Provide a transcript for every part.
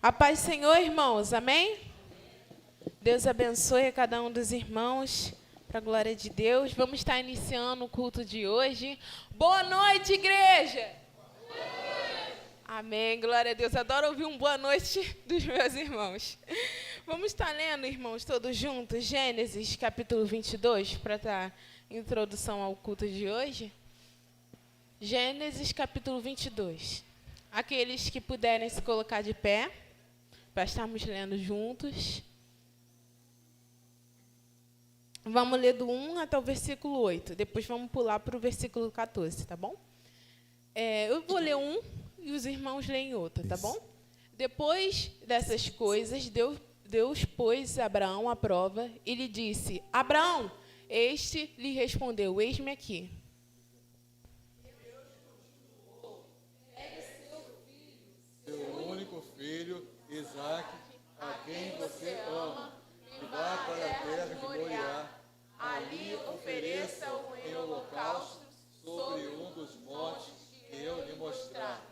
A paz do Senhor, irmãos, amém? Deus abençoe a cada um dos irmãos, para a glória de Deus. Vamos estar iniciando o culto de hoje. Boa noite, igreja! Amém, glória a Deus. Adoro ouvir um boa noite dos meus irmãos. Vamos estar lendo, irmãos, todos juntos, Gênesis, capítulo 22, para dar introdução ao culto de hoje. Gênesis, capítulo 22. Aqueles que puderem se colocar de pé, para estarmos lendo juntos. Vamos ler do 1 até o versículo 8. Depois vamos pular para o versículo 14, tá bom? Eu vou ler um e os irmãos leem outro, tá bom? Depois dessas coisas, Deus pôs Abraão à prova e lhe disse: Abraão, este lhe respondeu: eis-me aqui. Seu único filho, Isaque, a quem você ama, e vá para a terra de Moriá. Ali ofereça-o em holocausto sobre um dos montes que eu lhe mostrar.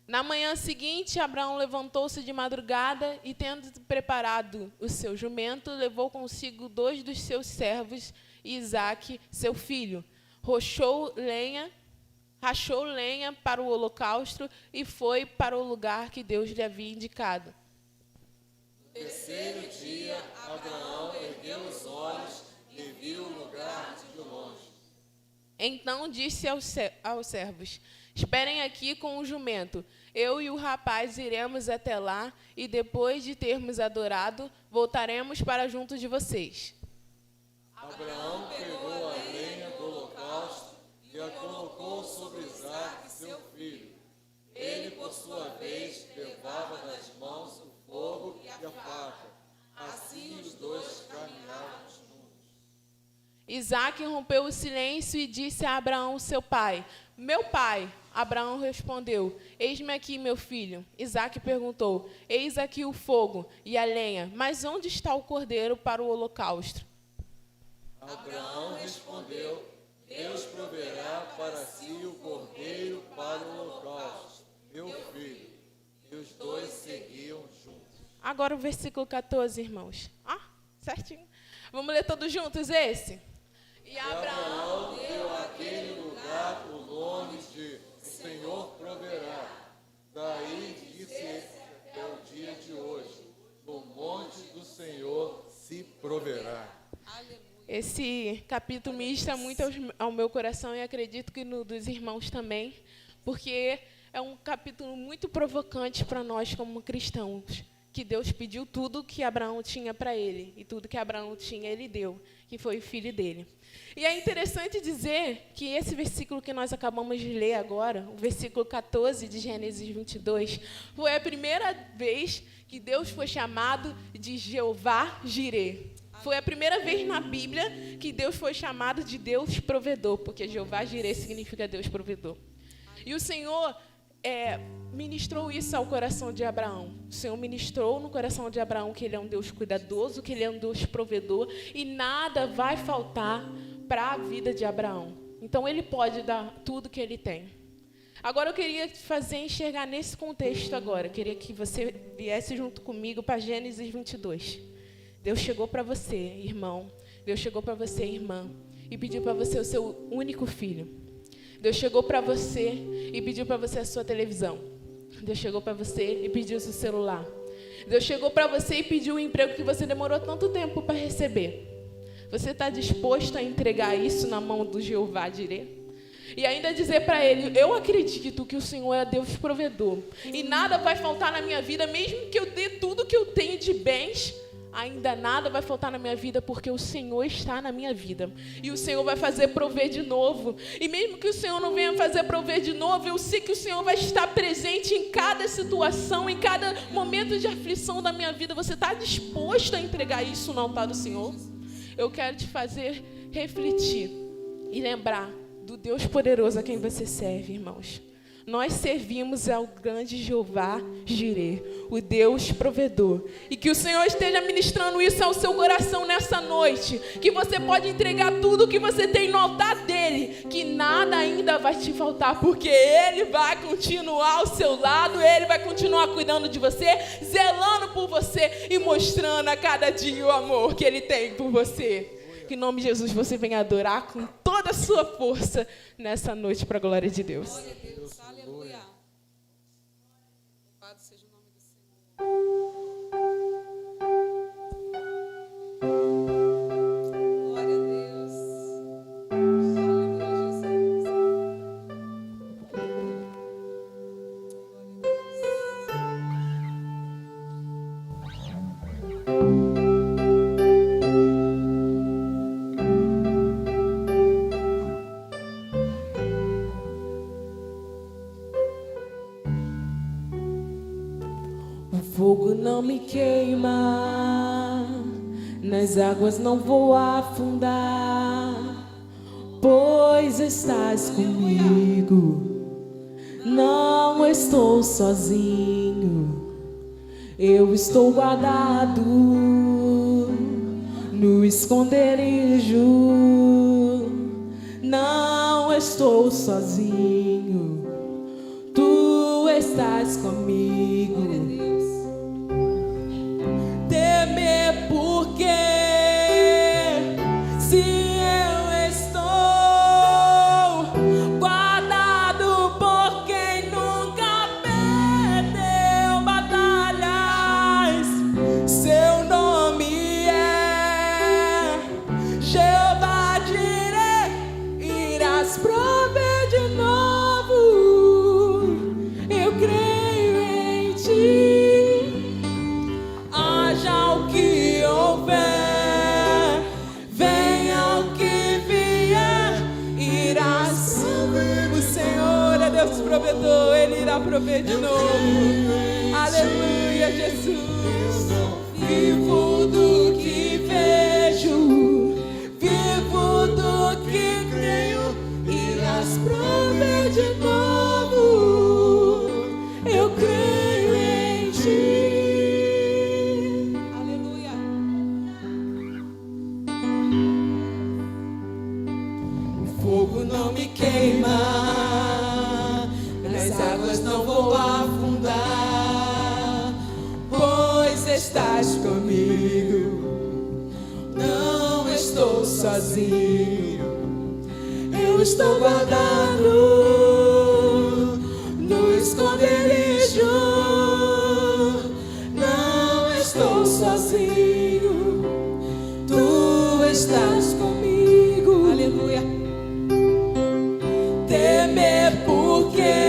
Na manhã seguinte, Abraão levantou-se de madrugada e, tendo preparado o seu jumento, levou consigo 2 dos seus servos e Isaque, seu filho. Rachou lenha para o holocausto e foi para o lugar que Deus lhe havia indicado. No terceiro dia, Abraão ergueu os olhos e viu o lugar de longe. Então disse aos servos: esperem aqui com o jumento. Eu e o rapaz iremos até lá e, depois de termos adorado, voltaremos para junto de vocês. Abraão pegou a lenha do holocausto e a colocou sobre Isaque, seu filho. Ele, por sua vez, levava nas mãos o fogo e a faca. Assim os dois caminhavam juntos. Isaque rompeu o silêncio e disse a Abraão, seu pai: meu pai. Abraão respondeu: eis-me aqui, meu filho. Isaque perguntou: eis aqui o fogo e a lenha, mas onde está o cordeiro para o holocausto? Abraão respondeu: Deus proverá para si o cordeiro para o holocausto, meu filho. E os dois seguiam juntos. Agora o versículo 14, irmãos. Certinho. Vamos ler todos juntos esse? E Abraão deu àquele lugar o nome de Senhor proverá. Daí disse até o dia de hoje: no monte do Senhor se proverá. Esse capítulo ministra muito ao meu coração e acredito que no dos irmãos também, porque é um capítulo muito provocante para nós como cristãos, que Deus pediu tudo que Abraão tinha para ele, e tudo que Abraão tinha ele deu, que foi o filho dele. E é interessante dizer que esse versículo que nós acabamos de ler agora, o versículo 14 de Gênesis 22, foi a primeira vez que Deus foi chamado de Jeová Jireh. Foi a primeira vez na Bíblia que Deus foi chamado de Deus provedor, porque Jeová Jireh significa Deus provedor. E o Senhor ministrou isso ao coração de Abraão. O Senhor ministrou no coração de Abraão que Ele é um Deus cuidadoso, que Ele é um Deus provedor, e nada vai faltar para a vida de Abraão. Então, Ele pode dar tudo que Ele tem. Agora, eu queria te fazer enxergar nesse contexto agora. Eu queria que você viesse junto comigo para Gênesis 22. Deus chegou para você, irmão. Deus chegou para você, irmã, e pediu para você o seu único filho. Deus chegou para você e pediu para você a sua televisão. Deus chegou para você e pediu o seu celular. Deus chegou para você e pediu o emprego que você demorou tanto tempo para receber. Você está disposto a entregar isso na mão do Jeová Jireh? E ainda dizer para Ele: eu acredito que o Senhor é Deus provedor. E nada vai faltar na minha vida, mesmo que eu dê tudo que eu tenho de bens, ainda nada vai faltar na minha vida, porque o Senhor está na minha vida. E o Senhor vai fazer prover de novo. E mesmo que o Senhor não venha fazer prover de novo, eu sei que o Senhor vai estar presente em cada situação, em cada momento de aflição da minha vida. Você está disposto a entregar isso no altar do Senhor? Eu quero te fazer refletir e lembrar do Deus poderoso a quem você serve, irmãos. Nós servimos ao grande Jeová Jireh, o Deus provedor. E que o Senhor esteja ministrando isso ao seu coração nessa noite. Que você pode entregar tudo o que você tem no altar dele. Que nada ainda vai te faltar, porque ele vai continuar ao seu lado. Ele vai continuar cuidando de você, zelando por você e mostrando a cada dia o amor que ele tem por você. Que em nome de Jesus você venha adorar com toda a sua força nessa noite para a glória de Deus. Glória a Deus, aleluia. Louvado seja o nome do Senhor. Glória a Deus. Aleluia, Jesus. Glória a Deus. O fogo não me queima, nas águas não vou afundar, pois estás comigo, não estou sozinho, eu estou guardado no esconderijo, não estou sozinho, tu estás comigo. Temer porque se eu estou guardado por quem nunca perdeu batalhas, seu nome é Jeová Jireh, irás prover de novo, eu creio em ti. Deus provedor, ele irá prover de novo. Aleluia, Jesus. Vivo do que vejo, vivo do que creio, irás prover de novo. Eu creio em ti. Aleluia. O fogo não me queima, as águas não vou afundar, pois estás comigo, não estou sozinho, eu estou guardado no esconderijo, não estou sozinho, tu estás comigo. Aleluia. Temer porque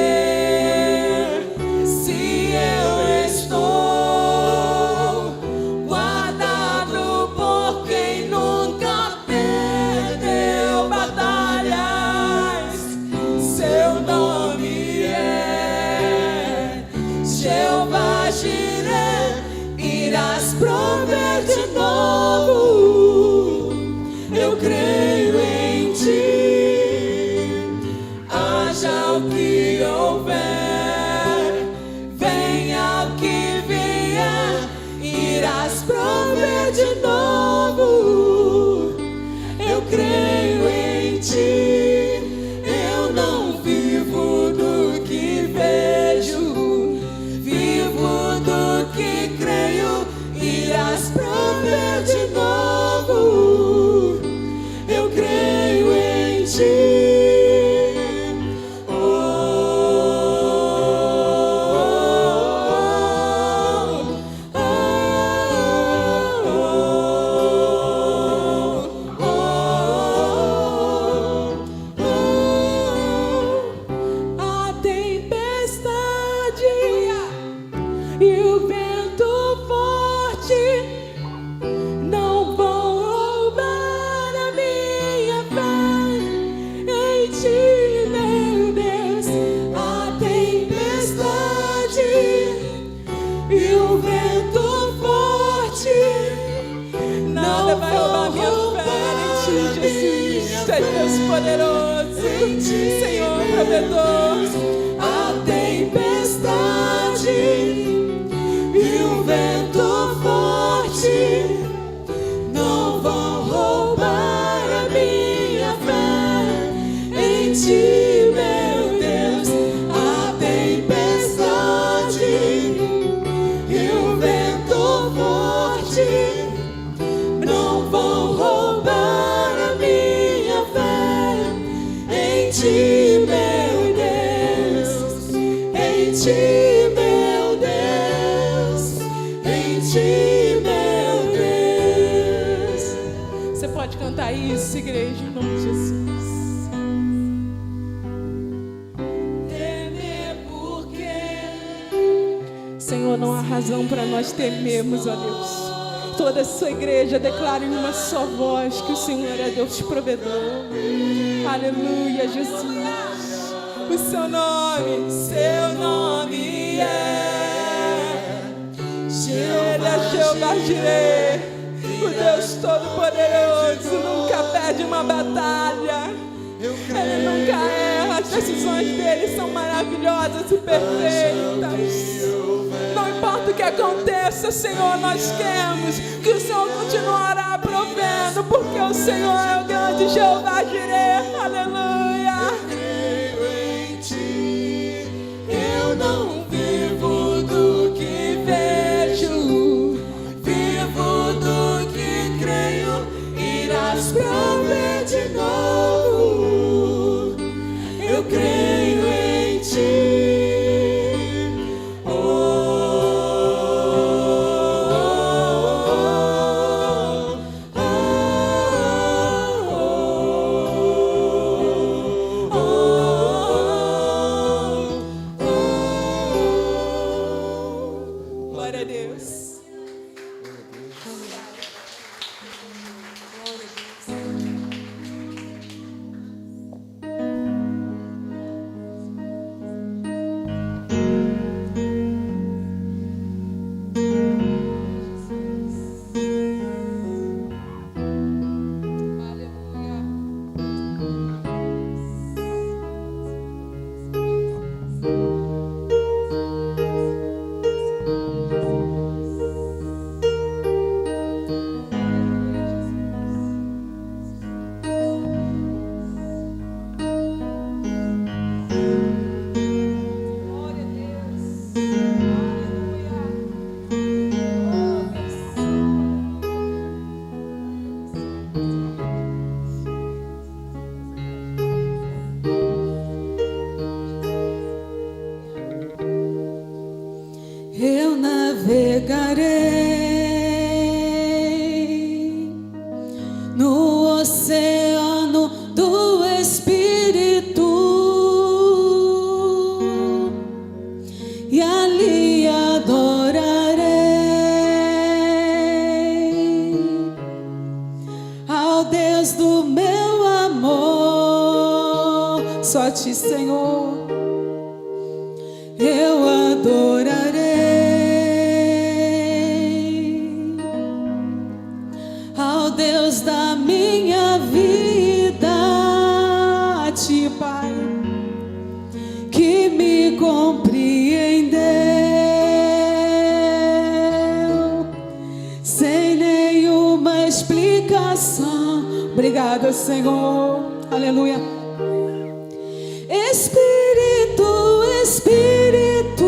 prover de novo, eu creio em ti. Haja o que houver, venha o que vier, irás prover de novo, eu creio em ti. Eu não vivo do que vejo, vivo do que creio, irás prover de novo, eu creio em ti. A tempestade e o vento forte não vão roubar a minha fé em ti, meu Deus. A tempestade e o vento forte nada vai roubar minha fé em ti, Jesus. Tu és Deus poderoso, Senhor provedor. A ti, meu Deus. Você pode cantar isso, igreja, em nome de Jesus. Senhor, não há razão para nós temermos, ó Deus. Toda a sua igreja declara em uma só voz que o Senhor é Deus provedor. Aleluia, Jesus. O seu nome é Jeová Jireh, o Deus Todo-Poderoso, nunca perde uma batalha. Ele nunca erra, as decisões dele são maravilhosas e perfeitas. Não importa o que aconteça, Senhor, nós queremos que o Senhor continuará provendo, porque o Senhor é o grande Jeová Jireh. Aleluia. Creio em ti, eu não vivo do que vejo, vivo do que creio, irás prover de novo. Eu creio em ti. Glória a Deus. Eu navegarei no oceano do Espírito e ali adorarei ao Deus do meu amor. Só ti, Senhor, eu adorarei ao Deus da minha vida, a ti, Pai, que me compreendeu sem nenhuma explicação. Obrigada, Senhor. Aleluia. Espírito, Espírito,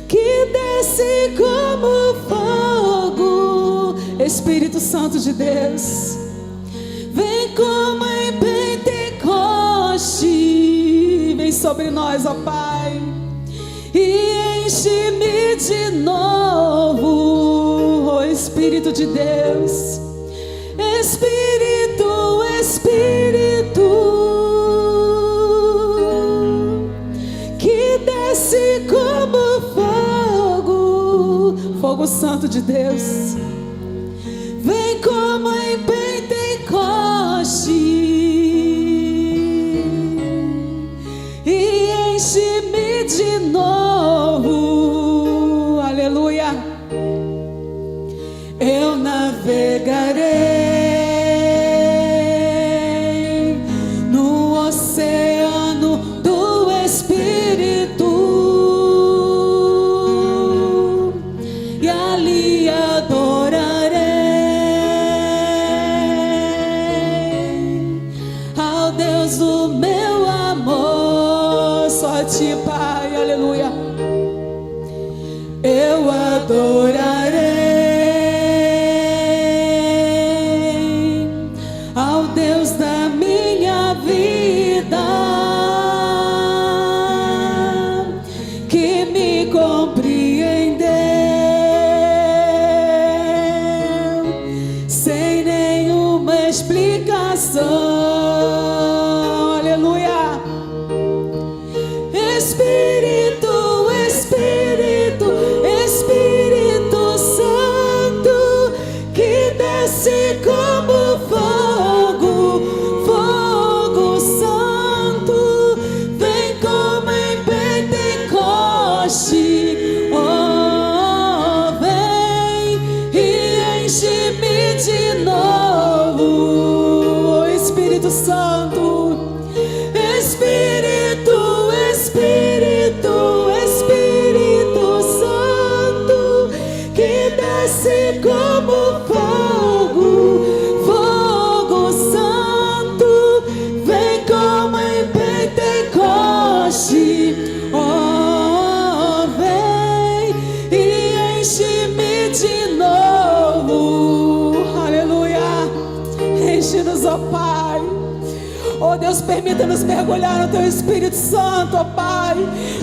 que desce como fogo, Espírito Santo de Deus, vem como em Pentecoste, vem sobre nós, ó Pai, e enche-me de novo, ó Espírito de Deus. Espírito, Espírito, que desce como fogo, fogo santo de Deus, vem como em Pentecoste e enche-me de novo. Aleluia. Eu navegarei Pai, aleluia. Eu adorarei ao Deus da minha vida, que me comprou Santo. Espírito, Espírito, Espírito Santo, que desce como fogo, fogo santo, vem como em Pentecoste. Oh, vem e enche-me de novo. Aleluia. Enche-nos, ó Pai. Oh Deus, permita-nos mergulhar no Teu Espírito Santo, ó Pai.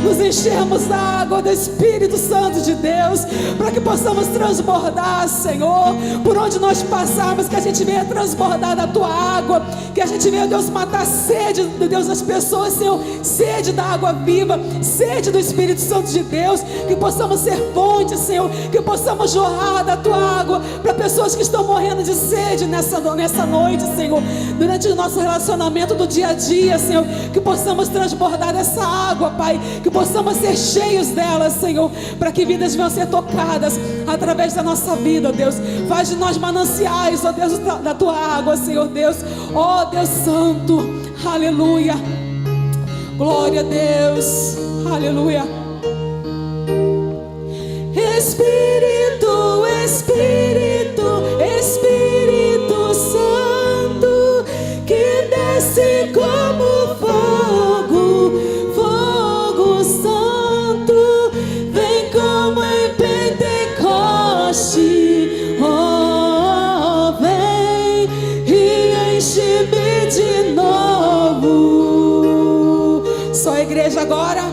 Nos enchermos da água do Espírito Santo de Deus, para que possamos transbordar, Senhor, por onde nós passarmos, que a gente venha transbordar da Tua água, que a gente venha, Deus, matar a sede, Deus, das pessoas, Senhor, sede da água viva, sede do Espírito Santo de Deus, que possamos ser fontes, Senhor, que possamos jorrar da Tua água para pessoas que estão morrendo de sede nessa noite, Senhor, durante o nosso relacionamento do dia a dia, Senhor, que possamos transbordar dessa água, Pai, que possamos ser cheios dela, Senhor, para que vidas venham ser tocadas através da nossa vida, Deus. Faz de nós mananciais, ó Deus, da Tua água, Senhor Deus, ó Deus Santo, aleluia, glória a Deus, aleluia. Espírito, Espírito, Espírito Santo, que desce como fogo, fogo santo, vem como em Pentecoste. Oh, vem e enche-me de novo. Só a igreja agora.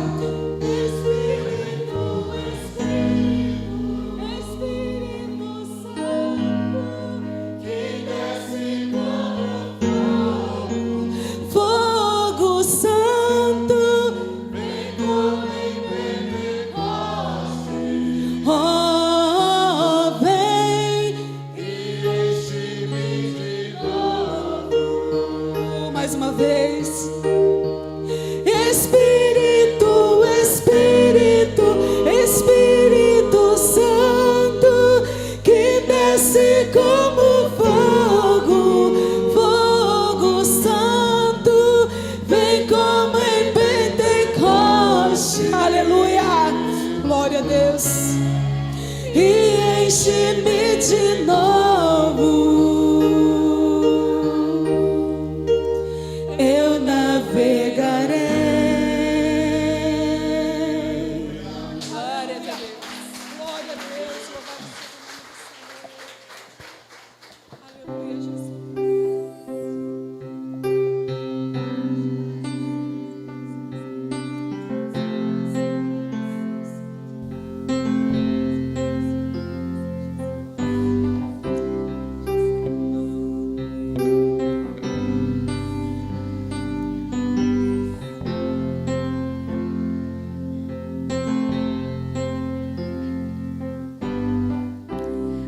Enche-me de novo, eu navegarei. Glória a Deus, glória a Deus, aleluia, Jesus.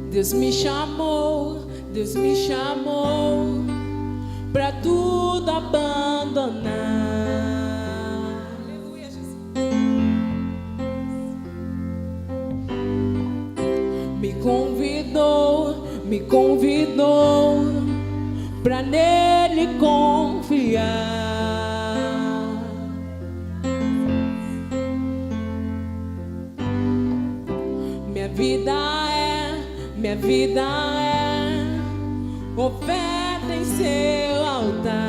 Deus me chamou pra tudo abandonar. Aleluia, Jesus. Me convidou pra nele confiar. Minha vida é oferta em seu altar.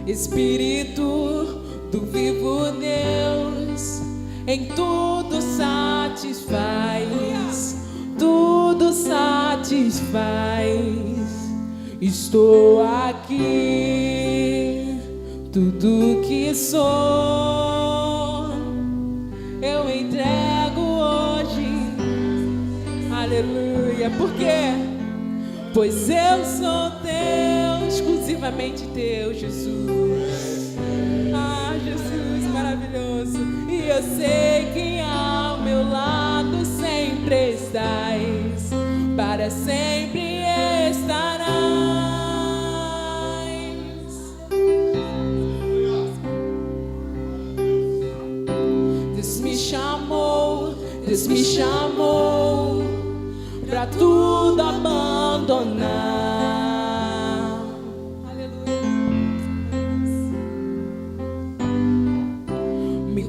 Espírito do vivo Deus, em tudo satisfaz, tudo satisfaz. Estou aqui, tudo que sou eu entrego hoje, aleluia. Por quê? Pois eu sou teu, exclusivamente teu, Jesus. Ah, Jesus maravilhoso. E eu sei que ao meu lado sempre estás, para sempre estarás. Deus me chamou pra tudo abandonar. Aleluia. Me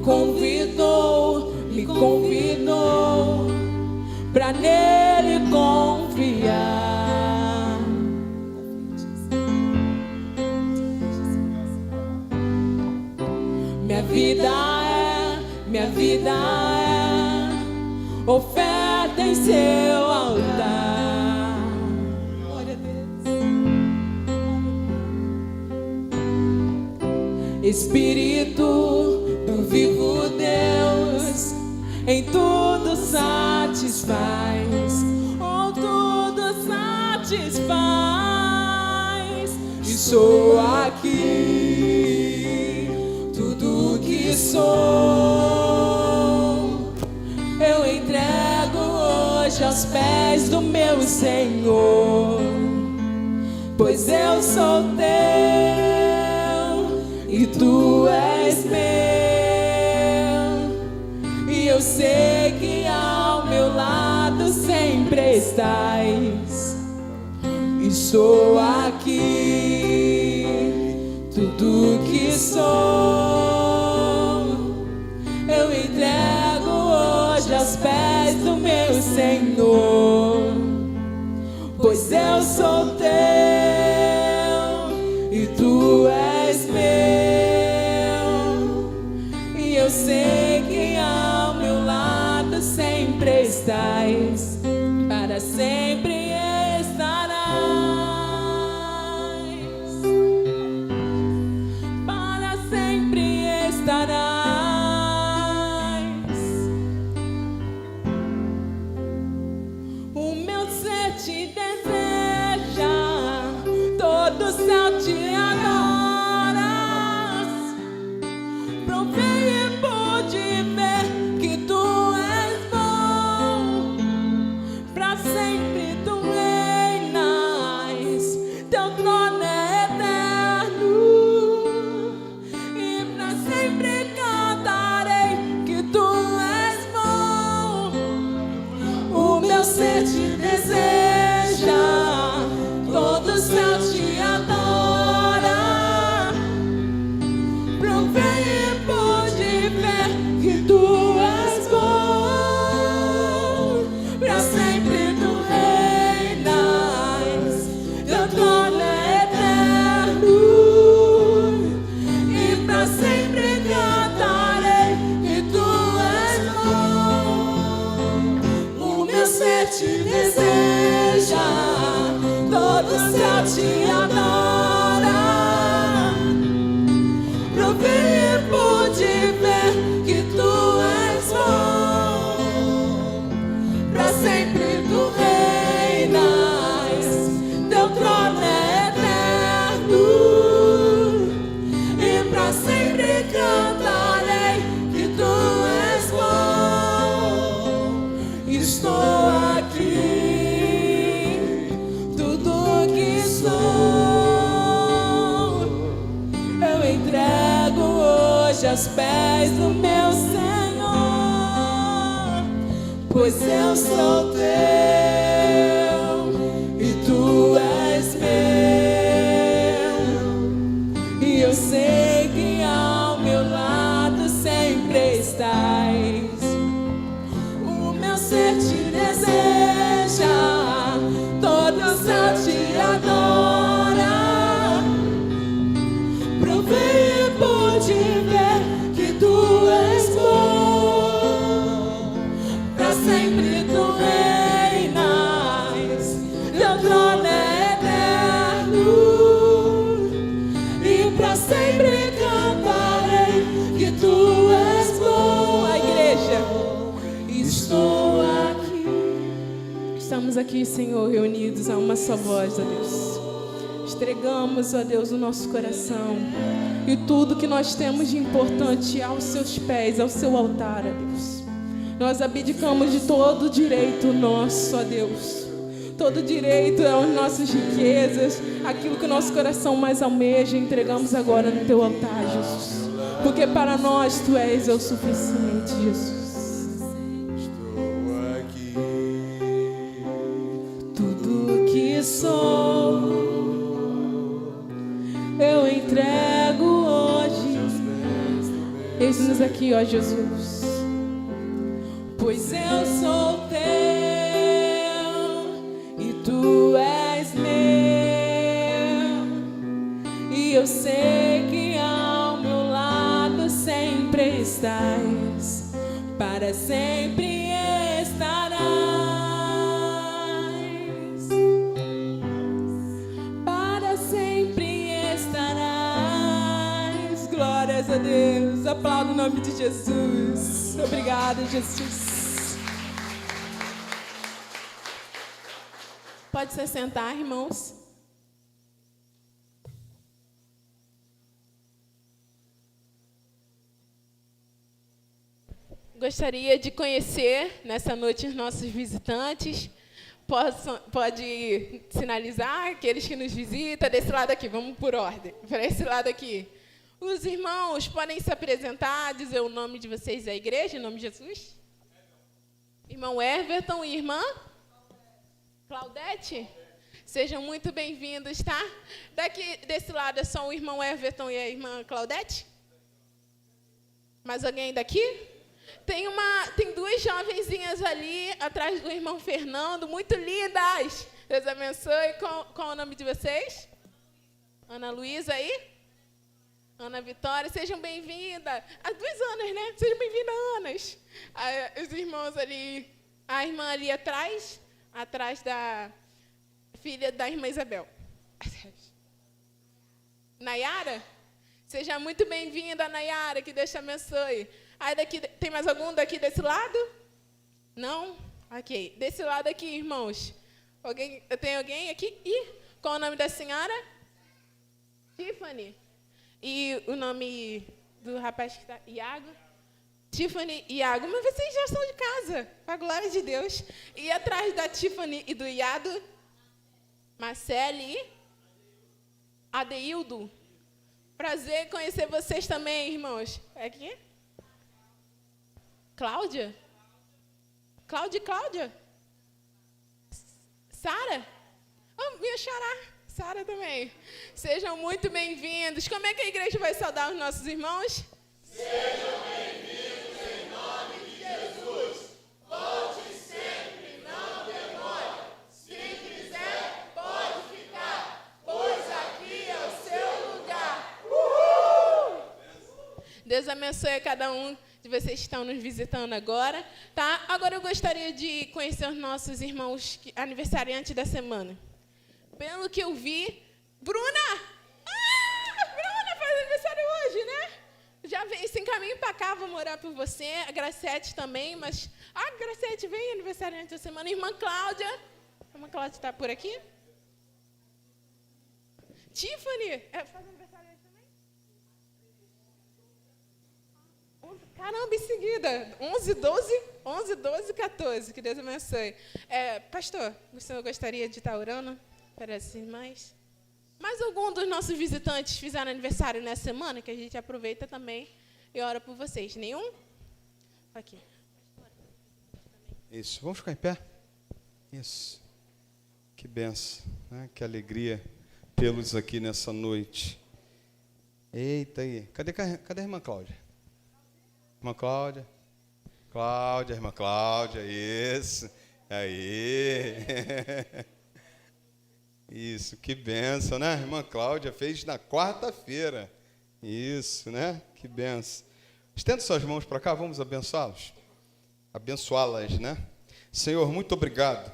convidou pra nele confiar. Minha vida é oferta em seu altar. Glória a Deus. Espírito do vivo Deus, em tudo satisfaz, oh, tudo satisfaz. E sou aqui, tudo que sou, eu entrego hoje aos pés do meu Senhor, pois eu sou teu e tu és meu, e eu sei que ao meu lado sempre estás. E sou aqui, tudo que sou, eu entrego hoje aos pés do meu Senhor, pois eu sou teu e tu és meu, e eu sei que ao meu lado sempre estás, para sempre estarás, para sempre estarás. O meu ser te deseja, todo o céu te adora. Provei e pude ver que tu és bom, pra sempre tu reinas, teu trono é eterno, e pra sempre cantarei que tu és bom. O meu ser te deseja, todo o céu te adora. Provei e pude ver que tu és bom, pra sempre tu reinas, teu trono é eterno, e pra sempre cantarei que tu és bom. O meu ser te deseja, todo o céu te adora. Provei e pude ver que tu és bom, pra sempre tu reinas, teu trono é eterno, e pra sempre cantarei que tu és bom. Estou aqui, tudo que sou, eu entrego hoje aos pés do meu Senhor, pois eu sou teu e tu és meu, e eu sei que ao meu lado sempre estás. O meu ser te deseja, todo o céu te adora. Provei e pude ver que tu és bom, pra sempre tu reinas, teu trono é eterno, e pra sempre cantarei que tu és bom. A igreja, estou aqui. Estamos aqui, Senhor, reunidos a uma só voz, ó Deus. Entregamos, ó Deus, o nosso coração e tudo que nós temos de importante aos seus pés, ao seu altar, ó Deus. Nós abdicamos de todo o direito nosso, ó Deus. Todo direito às nossas riquezas, aquilo que o nosso coração mais almeja, entregamos agora no teu altar, Jesus. Porque para nós tu és o suficiente, Jesus. Estou aqui. Eis-nos aqui, ó Jesus. Pois eu sou teu e tu és meu, e eu sei que ao meu lado sempre estás, para sempre estarás, para sempre estarás. Glórias a Deus. Aplauda o nome de Jesus. Obrigada, Jesus. Pode se sentar, irmãos. Gostaria de conhecer nessa noite os nossos visitantes. Pode sinalizar aqueles que nos visitam. Desse lado aqui, vamos por ordem. Para esse lado aqui. Os irmãos podem se apresentar, dizer o nome de vocês à igreja, em nome de Jesus. Irmão Everton e irmã Claudete. Sejam muito bem-vindos, tá? Desse lado é só o irmão Everton e a irmã Claudete? Mais alguém daqui? Tem duas jovenzinhas ali, atrás do irmão Fernando, muito lindas. Deus abençoe. Qual é o nome de vocês? Ana Luísa aí? Ana Vitória, sejam bem-vindas. As duas Anas, né? Sejam bem-vindas, Anas. Os irmãos ali, a irmã ali atrás da filha da irmã Isabel. Nayara? Seja muito bem-vinda, Nayara, que Deus te abençoe. Aí tem mais algum daqui desse lado? Não? Ok. Desse lado aqui, irmãos. Tem alguém aqui? Qual é o nome da senhora? Tiffany. E o nome do rapaz que está? Iago? Tiffany e Iago. Mas vocês já são de casa, para a glória de Deus. E atrás da Tiffany e do Iago? Marcele e Adeildo. Prazer em conhecer vocês também, irmãos. É aqui? Cláudia? Cláudia? Sara? Oh, minha xará. Sara também. Sejam muito bem-vindos. Como é que a igreja vai saudar os nossos irmãos? Sejam bem-vindos em nome de Jesus. Volte sempre, não demore. Se quiser, pode ficar, pois aqui é o seu lugar. Uhul! Deus abençoe a cada um de vocês que estão nos visitando agora. Tá? Agora eu gostaria de conhecer os nossos irmãos aniversariantes da semana. Pelo que eu vi, Bruna! Bruna faz aniversário hoje, né? Já vem, se encaminha para cá, vou morar por você. A Graciete também, mas... a Graciete vem aniversariante da semana. Irmã Cláudia. A irmã Cláudia está por aqui? Tiffany, faz aniversário hoje também? Caramba, em seguida. 11, 12, 14. Que Deus abençoe. Pastor, o senhor gostaria de estar orando para as irmãs? Mais algum dos nossos visitantes fizeram aniversário nessa semana, que a gente aproveita também e ora por vocês? Nenhum? Aqui. Isso. Vamos ficar em pé? Isso. Que benção, né? Que alegria tê-los aqui nessa noite. Eita aí. Cadê a irmã Cláudia? Irmã Cláudia? Irmã Cláudia, isso. Aí. Isso, que benção, né? A irmã Cláudia fez na quarta-feira. Isso, né? Que benção. Estenda suas mãos para cá, vamos abençoá-los. Abençoá-las, né? Senhor, muito obrigado.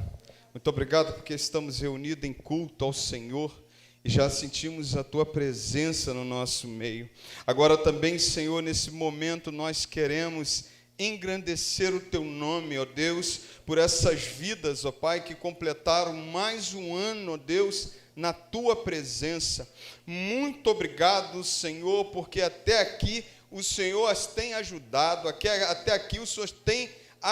Muito obrigado porque estamos reunidos em culto ao Senhor e já sentimos a Tua presença no nosso meio. Agora também, Senhor, nesse momento nós queremos engrandecer o Teu nome, ó Deus, por essas vidas, ó Pai, que completaram mais um ano, ó Deus, na Tua presença. Muito obrigado, Senhor, porque até aqui o Senhor as tem ajudado, até aqui o Senhor tem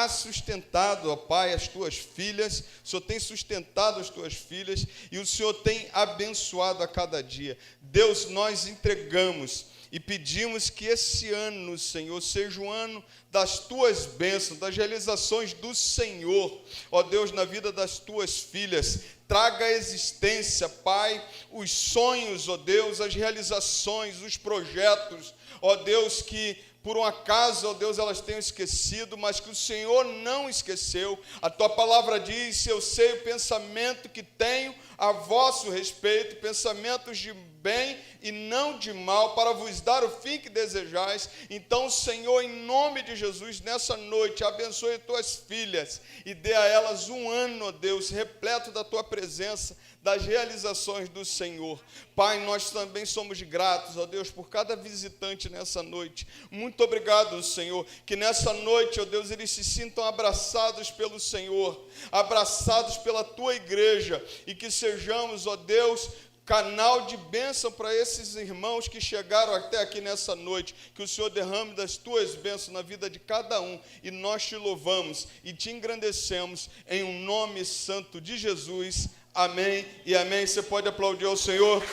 sustentado, ó Pai, as Tuas filhas, o Senhor tem sustentado as Tuas filhas e o Senhor tem abençoado a cada dia. Deus, nós entregamos e pedimos que esse ano, Senhor, seja um ano das Tuas bênçãos, das realizações do Senhor, ó Deus, na vida das Tuas filhas. traga à existência, Pai, os sonhos, ó Deus, as realizações, os projetos, ó Deus, que por um acaso, ó Deus, elas tenham esquecido, mas que o Senhor não esqueceu. A tua palavra diz: eu sei o pensamento que tenho a vosso respeito, pensamentos de bem e não de mal, para vos dar o fim que desejais. Então, Senhor, em nome de Jesus, nessa noite, abençoe tuas filhas e dê a elas um ano, ó Deus, repleto da tua presença, das realizações do Senhor. Pai, nós também somos gratos, ó Deus, por cada visitante nessa noite. Muito obrigado, Senhor, que nessa noite, ó Deus, eles se sintam abraçados pelo Senhor, abraçados pela tua igreja, e que sejamos, ó Deus, canal de bênção para esses irmãos que chegaram até aqui nessa noite. Que o Senhor derrame das tuas bênçãos na vida de cada um, e nós te louvamos e te engrandecemos em um nome santo de Jesus. Amém e amém. Você pode aplaudir ao Senhor?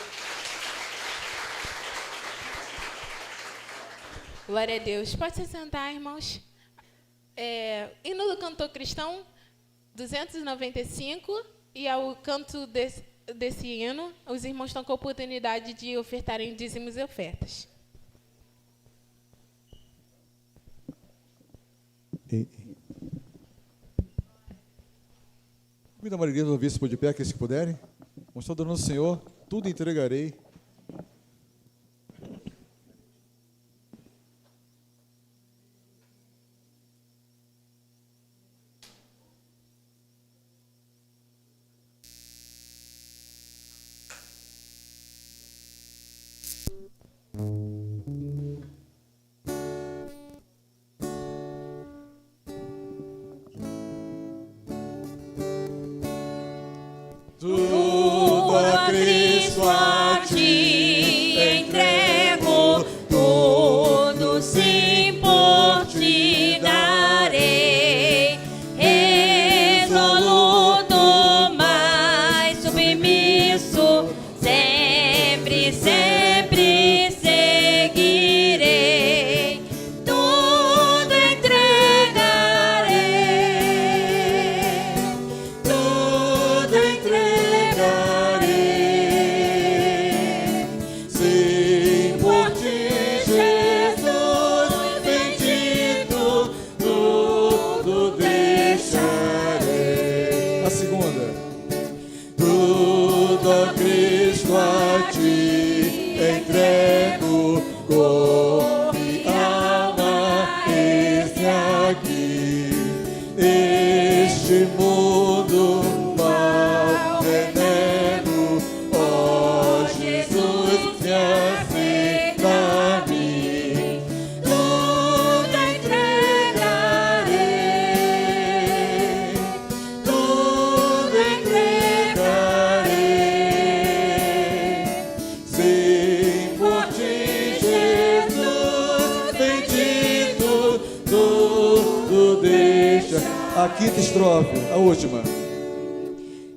Glória a Deus. Pode se sentar, irmãos. Hino do cantor cristão 295, e ao canto desse hino, os irmãos estão com a oportunidade de ofertarem dízimos e ofertas. Convido a Maria Igreja a ouvir se por de pé, aqueles que puderem. Vamos estar adorando o Senhor, tudo entregarei. Tudo a Cristo a ti entrego, tudo sim por ti darei, resoluto, mas submisso, sempre, sempre seguirei, tudo entregarei, tudo entregarei. Sim, Por ti, Jesus bendito, tudo deixarei. a segunda. Tudo a Cristo a ti entrego, corpo e alma, esse aqui, este mundo mal renego, ó Jesus, me aceita a mim. Tudo entregarei, Tudo entregarei, sim, por ti, Jesus bendito, tudo deixa. A quinta estrofe, a última.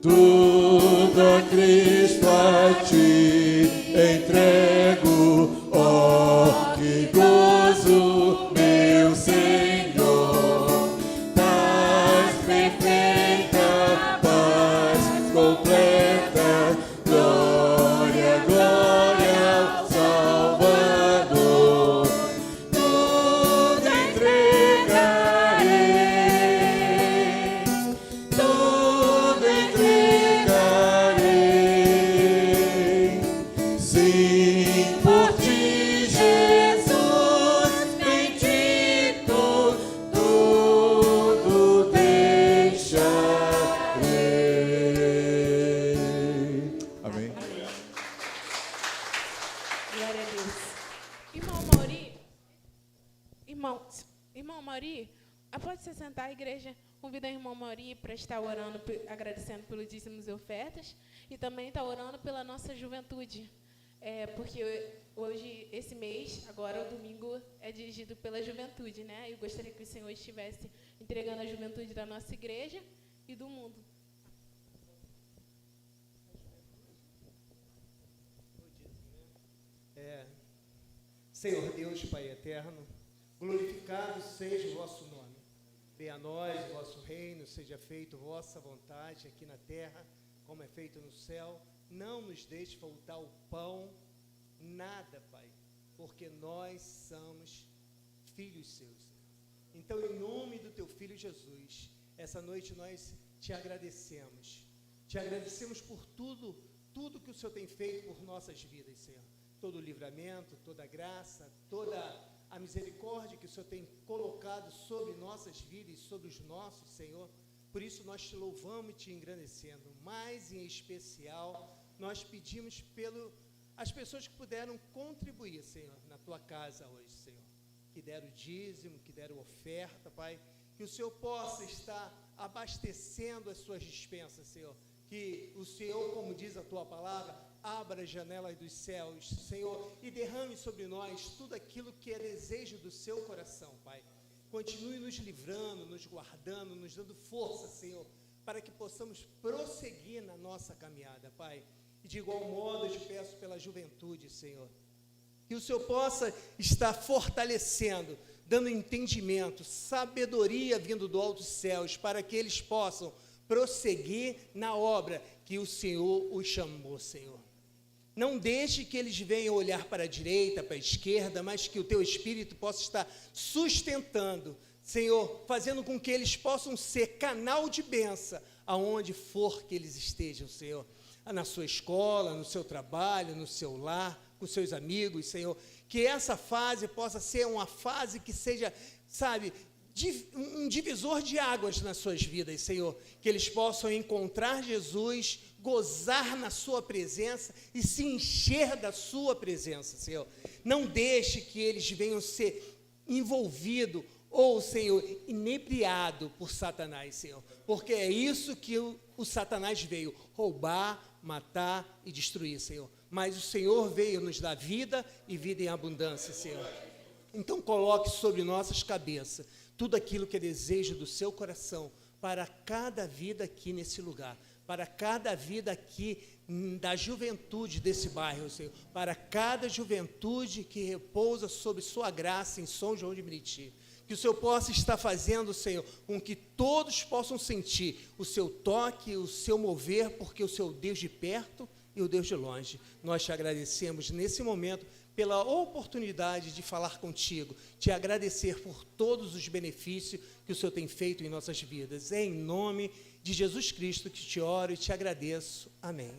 Tudo a Cristo a ti entrego, ó, que gozo, meu Senhor. Paz perfeita, paz completa, glória, glória ao Salvador. Tudo entregarei, tudo entregarei, sim, por ti, Jesus bendito, tudo deixarei. Amém. Glória a Deus. Irmão Mauri, pode se sentar, a igreja convida a irmã Mauri para estar orando, agradecendo pelos dízimos e ofertas, e também está orando pela nossa juventude, porque hoje, esse mês, agora o domingo, é dirigido pela juventude, né? Eu gostaria que o Senhor estivesse entregando a juventude da nossa igreja e do mundo. Senhor Deus, Pai eterno, glorificado seja o vosso nome. Venha a nós o vosso reino, seja feito vossa vontade aqui na terra, como é feito no céu. Não nos deixe faltar o pão, nada, Pai, porque nós somos filhos seus. Então, em nome do teu Filho Jesus, essa noite nós te agradecemos. Te agradecemos por tudo que o Senhor tem feito por nossas vidas, Senhor. Todo o livramento, toda a graça, toda a misericórdia que o Senhor tem colocado sobre nossas vidas e sobre os nossos, Senhor. Por isso nós te louvamos e te engrandecendo. Mas, em especial, nós pedimos as pessoas que puderam contribuir, Senhor, na tua casa hoje, Senhor. Que deram o dízimo, que deram oferta, Pai. Que o Senhor possa estar abastecendo as suas dispensas, Senhor. Que o Senhor, como diz a tua palavra, abra as janelas dos céus, Senhor, e derrame sobre nós tudo aquilo que é desejo do seu coração, Pai. Continue nos livrando, nos guardando, nos dando força, Senhor, para que possamos prosseguir na nossa caminhada, Pai. E de igual modo eu te peço pela juventude, Senhor, que o Senhor possa estar fortalecendo, dando entendimento, sabedoria vindo do alto dos céus, para que eles possam prosseguir na obra que o Senhor os chamou, Senhor. Não deixe que eles venham olhar para a direita, para a esquerda, mas que o teu Espírito possa estar sustentando, Senhor, fazendo com que eles possam ser canal de bênção aonde for que eles estejam, Senhor. Na sua escola, no seu trabalho, no seu lar, com seus amigos, Senhor. Que essa fase possa ser uma fase que seja, sabe, um divisor de águas nas suas vidas, Senhor. Que eles possam encontrar Jesus, gozar na sua presença e se encher da sua presença, Senhor. Não deixe que eles venham ser envolvidos ou, Senhor, inebriado por Satanás, Senhor. Porque é isso que o Satanás veio, roubar, matar e destruir, Senhor. Mas o Senhor veio nos dar vida e vida em abundância, Senhor. Então coloque sobre nossas cabeças tudo aquilo que é desejo do seu coração para cada vida aqui nesse lugar, para cada vida aqui da juventude desse bairro, Senhor, para cada juventude que repousa sob sua graça em São João de Meriti. Que o Senhor possa estar fazendo, Senhor, com que todos possam sentir o seu toque, o seu mover, porque o seu Deus de perto e o Deus de longe. Nós te agradecemos nesse momento pela oportunidade de falar contigo, te agradecer por todos os benefícios que o Senhor tem feito em nossas vidas. É em nome de Jesus Cristo que te oro e te agradeço. Amém.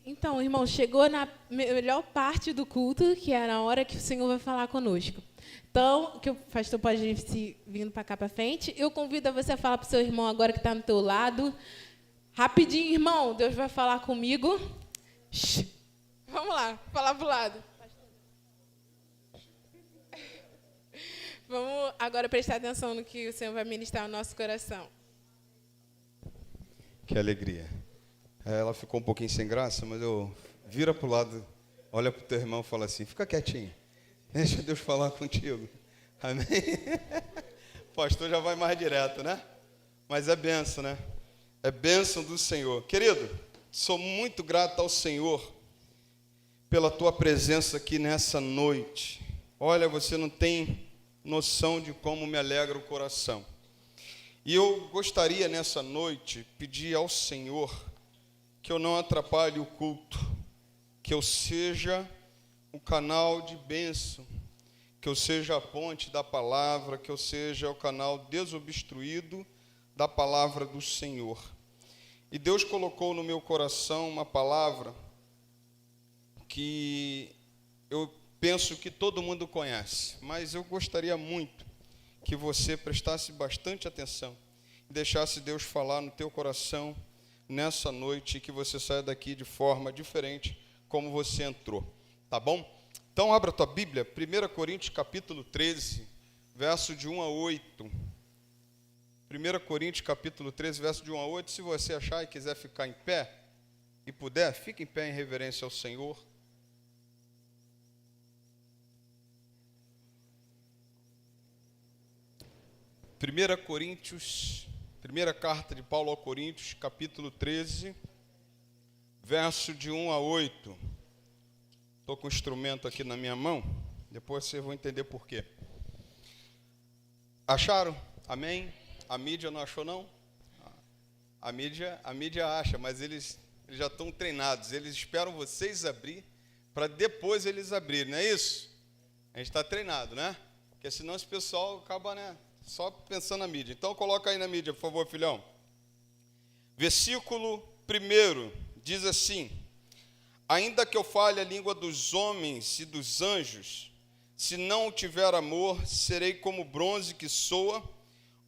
Então, irmão, chegou na melhor parte do culto, que era a hora que o Senhor vai falar conosco. Então, que o pastor pode ir vindo para cá para frente. Eu convido a você a falar para o seu irmão agora que está no teu lado. Rapidinho, irmão, Deus vai falar comigo. Shhh. Vamos lá, falar para o lado. Vamos agora prestar atenção no que o Senhor vai ministrar ao nosso coração. Que alegria. Ela ficou um pouquinho sem graça, mas eu vira para o lado, olha para o teu irmão e fala assim, fica quietinho, deixa Deus falar contigo. Amém? O pastor já vai mais direto, né? Mas é bênção, né? É bênção do Senhor. Querido, sou muito grato ao Senhor pela tua presença aqui nessa noite. Olha, você não tem noção de como me alegra o coração. E eu gostaria nessa noite pedir ao Senhor que eu não atrapalhe o culto, que eu seja o canal de bênção, que eu seja a ponte da palavra, que eu seja o canal desobstruído da palavra do Senhor. E Deus colocou no meu coração uma palavra que eu penso que todo mundo conhece, mas eu gostaria muito que você prestasse bastante atenção e deixasse Deus falar no teu coração nessa noite, e que você saia daqui de forma diferente como você entrou, tá bom? Então abra a tua Bíblia, 1 Coríntios capítulo 13, verso de 1 a 8. 1 Coríntios capítulo 13, verso de 1 a 8. Se você achar e quiser ficar em pé e puder, fique em pé em reverência ao Senhor. Primeira carta de Paulo ao Coríntios, capítulo 13, verso de 1 a 8. Estou com o instrumento aqui na minha mão, depois vocês vão entender por quê. Acharam? Amém? A mídia não achou, não? A mídia acha, mas eles já estão treinados. Eles esperam vocês abrir para depois eles abrirem, não é isso? A gente está treinado, né? Porque senão esse pessoal acaba, né, só pensando na mídia. Então, coloca aí na mídia, por favor, filhão. Versículo 1 diz assim: ainda que eu fale a língua dos homens e dos anjos, se não tiver amor, serei como bronze que soa,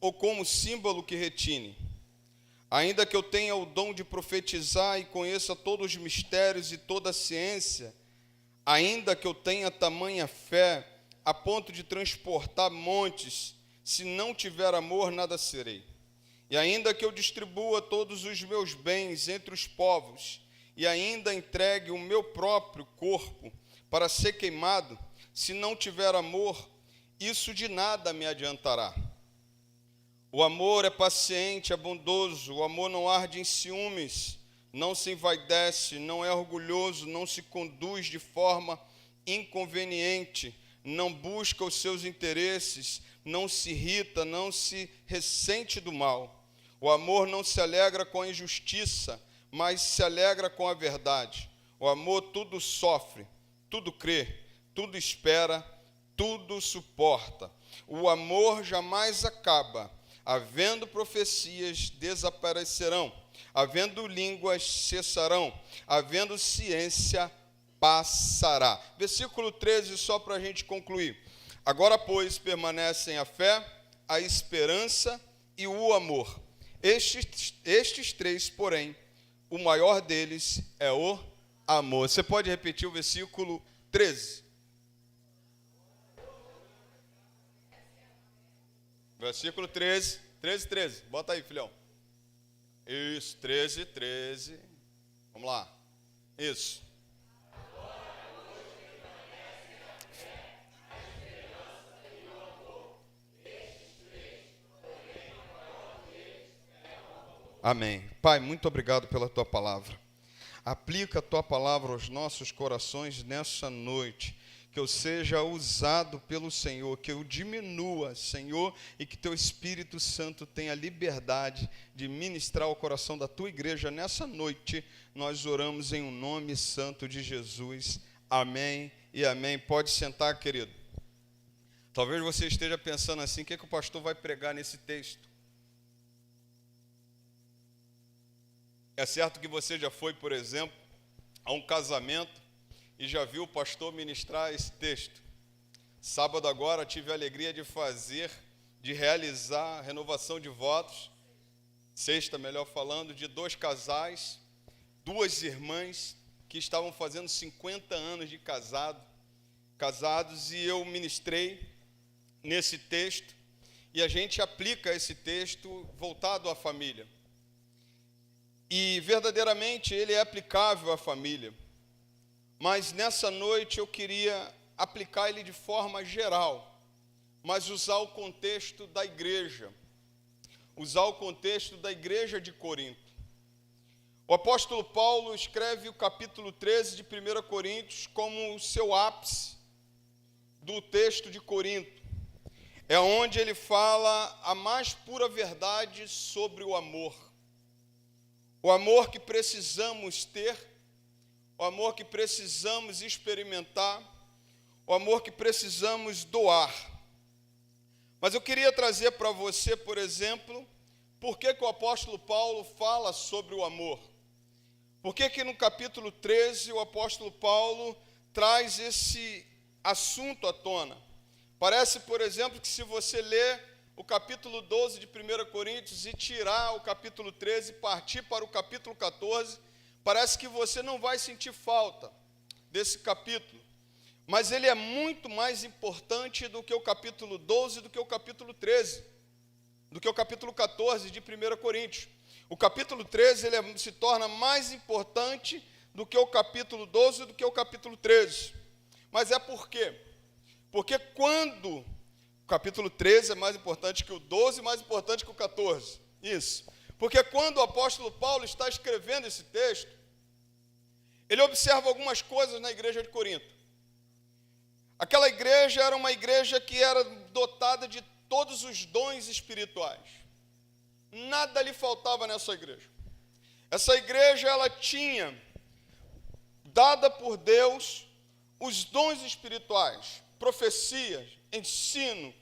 ou como símbolo que retine. Ainda que eu tenha o dom de profetizar e conheça todos os mistérios e toda a ciência, ainda que eu tenha tamanha fé a ponto de transportar montes, se não tiver amor, nada serei. E ainda que eu distribua todos os meus bens entre os povos, e ainda entregue o meu próprio corpo para ser queimado, se não tiver amor, isso de nada me adiantará. O amor é paciente, é bondoso, o amor não arde em ciúmes, não se envaidece, não é orgulhoso, não se conduz de forma inconveniente, não busca os seus interesses, não se irrita, não se ressente do mal. O amor não se alegra com a injustiça, mas se alegra com a verdade. O amor tudo sofre, tudo crê, tudo espera, tudo suporta. O amor jamais acaba. Havendo profecias, desaparecerão. Havendo línguas, cessarão. Havendo ciência, passará. Versículo 13, só para a gente concluir. Agora, pois, permanecem a fé, a esperança e o amor. Estes três, porém, o maior deles é o amor. Você pode repetir o versículo 13? Versículo 13. 13. Bota aí, filhão. Isso, 13. Vamos lá. Isso. Amém. Pai, muito obrigado pela tua palavra. Aplica a tua palavra aos nossos corações nessa noite. Que eu seja usado pelo Senhor, que eu diminua, Senhor, e que teu Espírito Santo tenha liberdade de ministrar o coração da tua igreja nessa noite. Nós oramos em um nome santo de Jesus. Amém e amém. Pode sentar, querido. Talvez você esteja pensando assim: o que o pastor vai pregar nesse texto? É certo que você já foi, por exemplo, a um casamento e já viu o pastor ministrar esse texto. Sábado agora tive a alegria de realizar a renovação de votos, sexta, melhor falando, de 2 casais, 2 irmãs que estavam fazendo 50 anos de casados, e eu ministrei nesse texto, e a gente aplica esse texto voltado à família. E verdadeiramente ele é aplicável à família. Mas nessa noite eu queria aplicar ele de forma geral, mas usar o contexto da igreja. Usar o contexto da igreja de Corinto. O apóstolo Paulo escreve o capítulo 13 de 1 Coríntios como o seu ápice do texto de Corinto. É onde ele fala a mais pura verdade sobre o amor. O amor que precisamos ter, o amor que precisamos experimentar, o amor que precisamos doar. Mas eu queria trazer para você, por exemplo, por que o apóstolo Paulo fala sobre o amor. Por que no capítulo 13 o apóstolo Paulo traz esse assunto à tona? Parece, por exemplo, que se você ler o capítulo 12 de 1 Coríntios e tirar o capítulo 13 e partir para o capítulo 14, parece que você não vai sentir falta desse capítulo. Mas ele é muito mais importante do que o capítulo 12, do que o capítulo 13, do que o capítulo 14 de 1 Coríntios. O capítulo 13 ele se torna mais importante do que o capítulo 12, do que o capítulo 13. Mas é por quê? Porque quando o capítulo 13 é mais importante que o 12, mais importante que o 14. Isso. Porque quando o apóstolo Paulo está escrevendo esse texto, ele observa algumas coisas na igreja de Corinto. Aquela igreja era uma igreja que era dotada de todos os dons espirituais. Nada lhe faltava nessa igreja. Essa igreja, ela tinha, dada por Deus, os dons espirituais, profecias, ensino.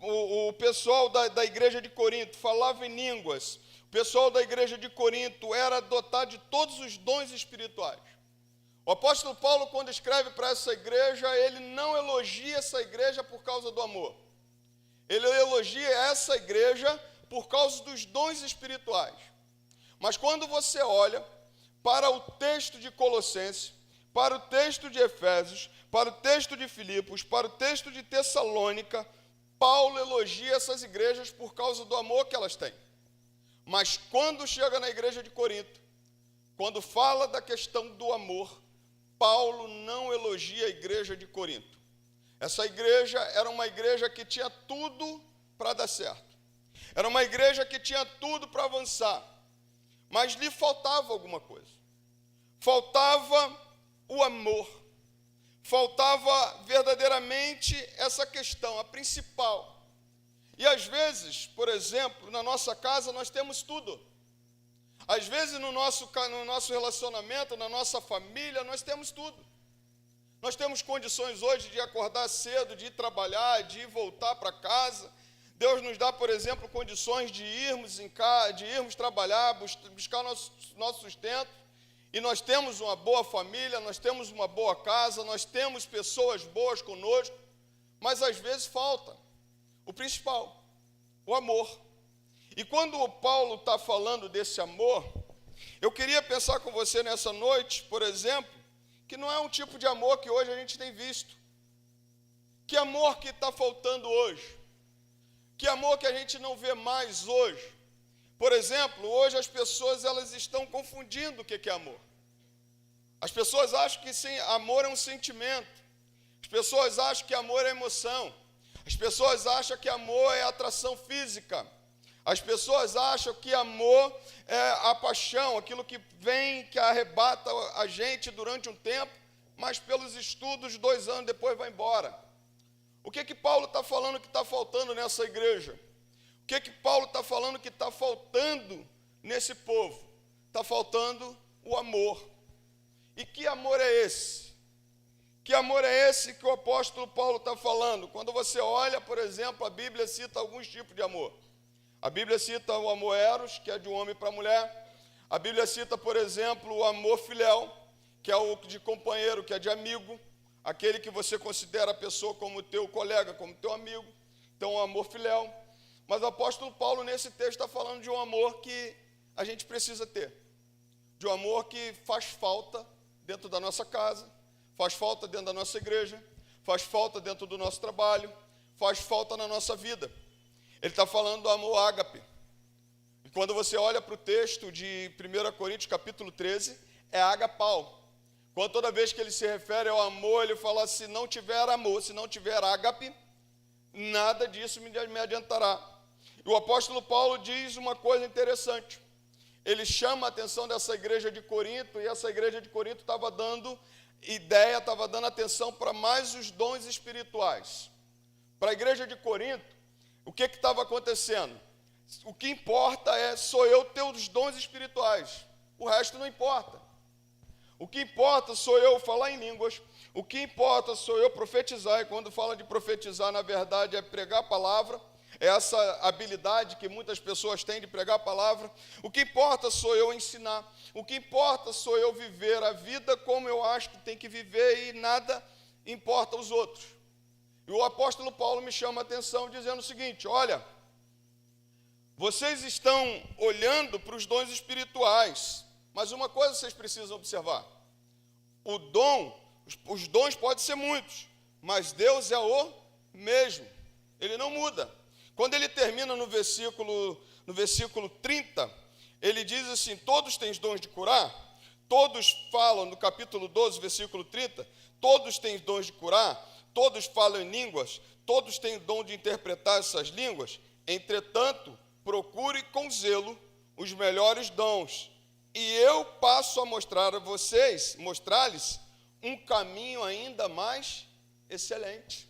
O pessoal da igreja de Corinto falava em línguas. O pessoal da igreja de Corinto era dotado de todos os dons espirituais. O apóstolo Paulo, quando escreve para essa igreja, ele não elogia essa igreja por causa do amor. Ele elogia essa igreja por causa dos dons espirituais. Mas quando você olha para o texto de Colossenses, para o texto de Efésios, para o texto de Filipos, para o texto de Tessalônica, Paulo elogia essas igrejas por causa do amor que elas têm. Mas quando chega na igreja de Corinto, quando fala da questão do amor, Paulo não elogia a igreja de Corinto. Essa igreja era uma igreja que tinha tudo para dar certo. Era uma igreja que tinha tudo para avançar. Mas lhe faltava alguma coisa. Faltava o amor. Faltava verdadeiramente essa questão, a principal. E às vezes, por exemplo, na nossa casa nós temos tudo. Às vezes no nosso relacionamento, na nossa família, nós temos tudo. Nós temos condições hoje de acordar cedo, de ir trabalhar, de ir voltar para casa. Deus nos dá, por exemplo, condições de irmos trabalhar, buscar nosso sustento. E nós temos uma boa família, nós temos uma boa casa, nós temos pessoas boas conosco. Mas às vezes falta o principal, o amor. E quando o Paulo está falando desse amor, eu queria pensar com você nessa noite, por exemplo, que não é um tipo de amor que hoje a gente tem visto. Que amor que está faltando hoje? Que amor que a gente não vê mais hoje? Por exemplo, hoje as pessoas elas estão confundindo o que é amor. As pessoas acham que sim, amor é um sentimento. As pessoas acham que amor é emoção. As pessoas acham que amor é atração física. As pessoas acham que amor é a paixão, aquilo que vem, que arrebata a gente durante um tempo, mas pelos estudos, 2 anos depois vai embora. O que Paulo está falando que está faltando nessa igreja? O que Paulo está falando que está faltando nesse povo? Está faltando o amor. E que amor é esse? Que amor é esse que o apóstolo Paulo está falando? Quando você olha, por exemplo, a Bíblia cita alguns tipos de amor. A Bíblia cita o amor eros, que é de um homem para a mulher. A Bíblia cita, por exemplo, o amor filial, que é o de companheiro, que é de amigo, aquele que você considera a pessoa como teu colega, como teu amigo. Então, o amor filial. Mas o apóstolo Paulo, nesse texto, está falando de um amor que a gente precisa ter. De um amor que faz falta dentro da nossa casa, faz falta dentro da nossa igreja, faz falta dentro do nosso trabalho, faz falta na nossa vida. Ele está falando do amor ágape. E quando você olha para o texto de 1 Coríntios, capítulo 13, é agapau. Quando toda vez que ele se refere ao amor, ele fala, se não tiver amor, se não tiver ágape, nada disso me adiantará. E o apóstolo Paulo diz uma coisa interessante. Ele chama a atenção dessa igreja de Corinto, e essa igreja de Corinto estava dando ideia, estava dando atenção para mais os dons espirituais. Para a igreja de Corinto, o que estava acontecendo? O que importa sou eu ter os dons espirituais. O resto não importa. O que importa sou eu falar em línguas. O que importa sou eu profetizar. E quando fala de profetizar, na verdade, é pregar a palavra. É essa habilidade que muitas pessoas têm de pregar a palavra. O que importa sou eu ensinar. O que importa sou eu viver a vida como eu acho que tem que viver e nada importa aos outros. E o apóstolo Paulo me chama a atenção dizendo o seguinte, olha, vocês estão olhando para os dons espirituais, mas uma coisa vocês precisam observar, os dons podem ser muitos, mas Deus é o mesmo, ele não muda. Quando ele termina no versículo 30, ele diz assim, todos têm dons de curar, todos falam, no capítulo 12, versículo 30, todos têm dons de curar, todos falam em línguas, todos têm o dom de interpretar essas línguas, entretanto, procure com zelo os melhores dons, e eu passo a mostrar-lhes um caminho ainda mais excelente.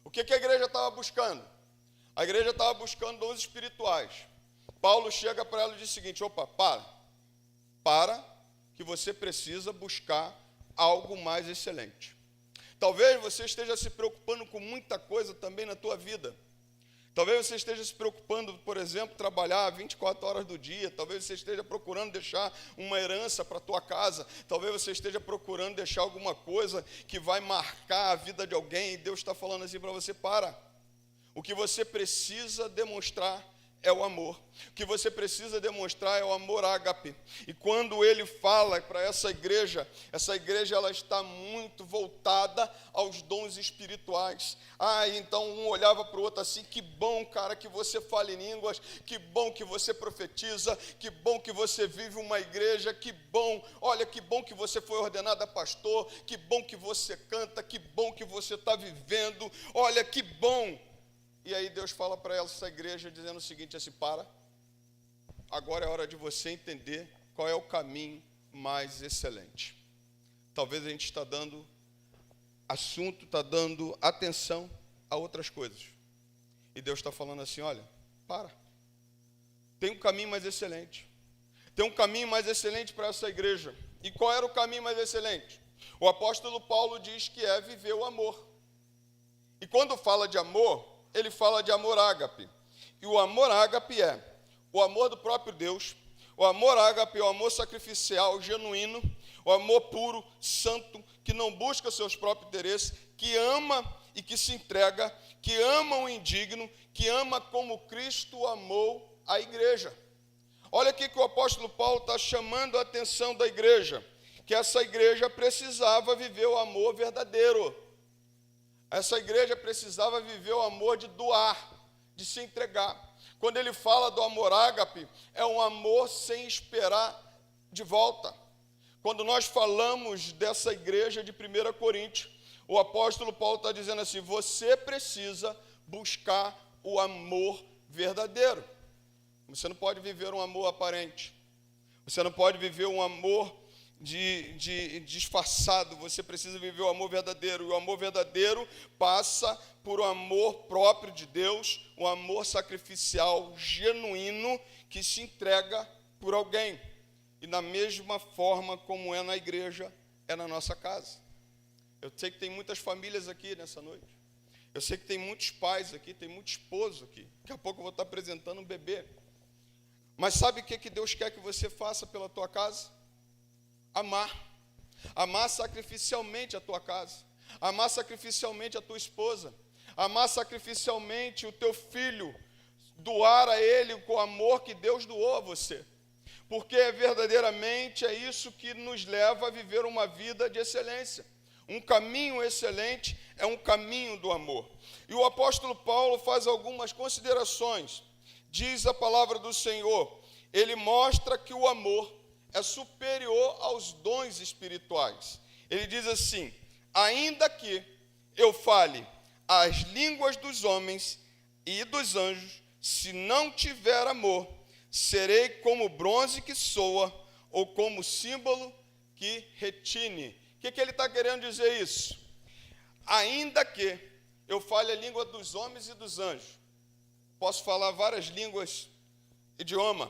O que a igreja estava buscando? A igreja estava buscando dons espirituais. Paulo chega para ela e diz o seguinte: opa, para, que você precisa buscar algo mais excelente. Talvez você esteja se preocupando com muita coisa também na tua vida. Talvez você esteja se preocupando, por exemplo, trabalhar 24 horas do dia. Talvez você esteja procurando deixar uma herança para a tua casa. Talvez você esteja procurando deixar alguma coisa que vai marcar a vida de alguém. E Deus está falando assim para você: para. O que você precisa demonstrar é o amor. O que você precisa demonstrar é o amor ágape. E quando ele fala para essa igreja ela está muito voltada aos dons espirituais. Então um olhava para o outro assim: que bom, cara, que você fala em línguas, que bom que você profetiza, que bom que você vive uma igreja, que bom, olha, que bom que você foi ordenado a pastor, que bom que você canta, que bom que você está vivendo, olha, que bom. E aí Deus fala para essa igreja dizendo o seguinte, assim: para, agora é hora de você entender qual é o caminho mais excelente. Talvez a gente está dando assunto, está dando atenção a outras coisas. E Deus está falando assim: olha, para. Tem um caminho mais excelente. Tem um caminho mais excelente para essa igreja. E qual era o caminho mais excelente? O apóstolo Paulo diz que é viver o amor. E quando fala de amor, ele fala de amor ágape. E o amor ágape é o amor do próprio Deus. O amor ágape é o amor sacrificial, genuíno, o amor puro, santo, que não busca seus próprios interesses, que ama e que se entrega, que ama o indigno, que ama como Cristo amou a igreja. Olha aqui que o apóstolo Paulo está chamando a atenção da igreja, que essa igreja precisava viver o amor verdadeiro. Essa igreja precisava viver o amor de doar, de se entregar. Quando ele fala do amor ágape, é um amor sem esperar de volta. Quando nós falamos dessa igreja de 1 Coríntios, o apóstolo Paulo está dizendo assim: você precisa buscar o amor verdadeiro. Você não pode viver um amor aparente. Você não pode viver um amor disfarçado. Você precisa viver o amor verdadeiro. E o amor verdadeiro passa por um amor próprio de Deus, um amor sacrificial, genuíno, que se entrega por alguém. E da mesma forma como é na igreja, é na nossa casa. Eu sei que tem muitas famílias aqui nessa noite. Eu sei que tem muitos pais aqui, tem muito esposo aqui. Daqui a pouco eu vou estar apresentando um bebê. Mas sabe o que Deus quer que você faça pela tua casa? Amar sacrificialmente a tua casa, amar sacrificialmente a tua esposa, amar sacrificialmente o teu filho, doar a ele com o amor que Deus doou a você, porque verdadeiramente é isso que nos leva a viver uma vida de excelência. Um caminho excelente é um caminho do amor. E o apóstolo Paulo faz algumas considerações. Diz a palavra do Senhor, ele mostra que o amor é superior aos dons espirituais. Ele diz assim: ainda que eu fale as línguas dos homens e dos anjos, se não tiver amor, serei como bronze que soa, ou como símbolo que retine. O que ele está querendo dizer isso? Ainda que eu fale a língua dos homens e dos anjos, posso falar várias línguas, idioma,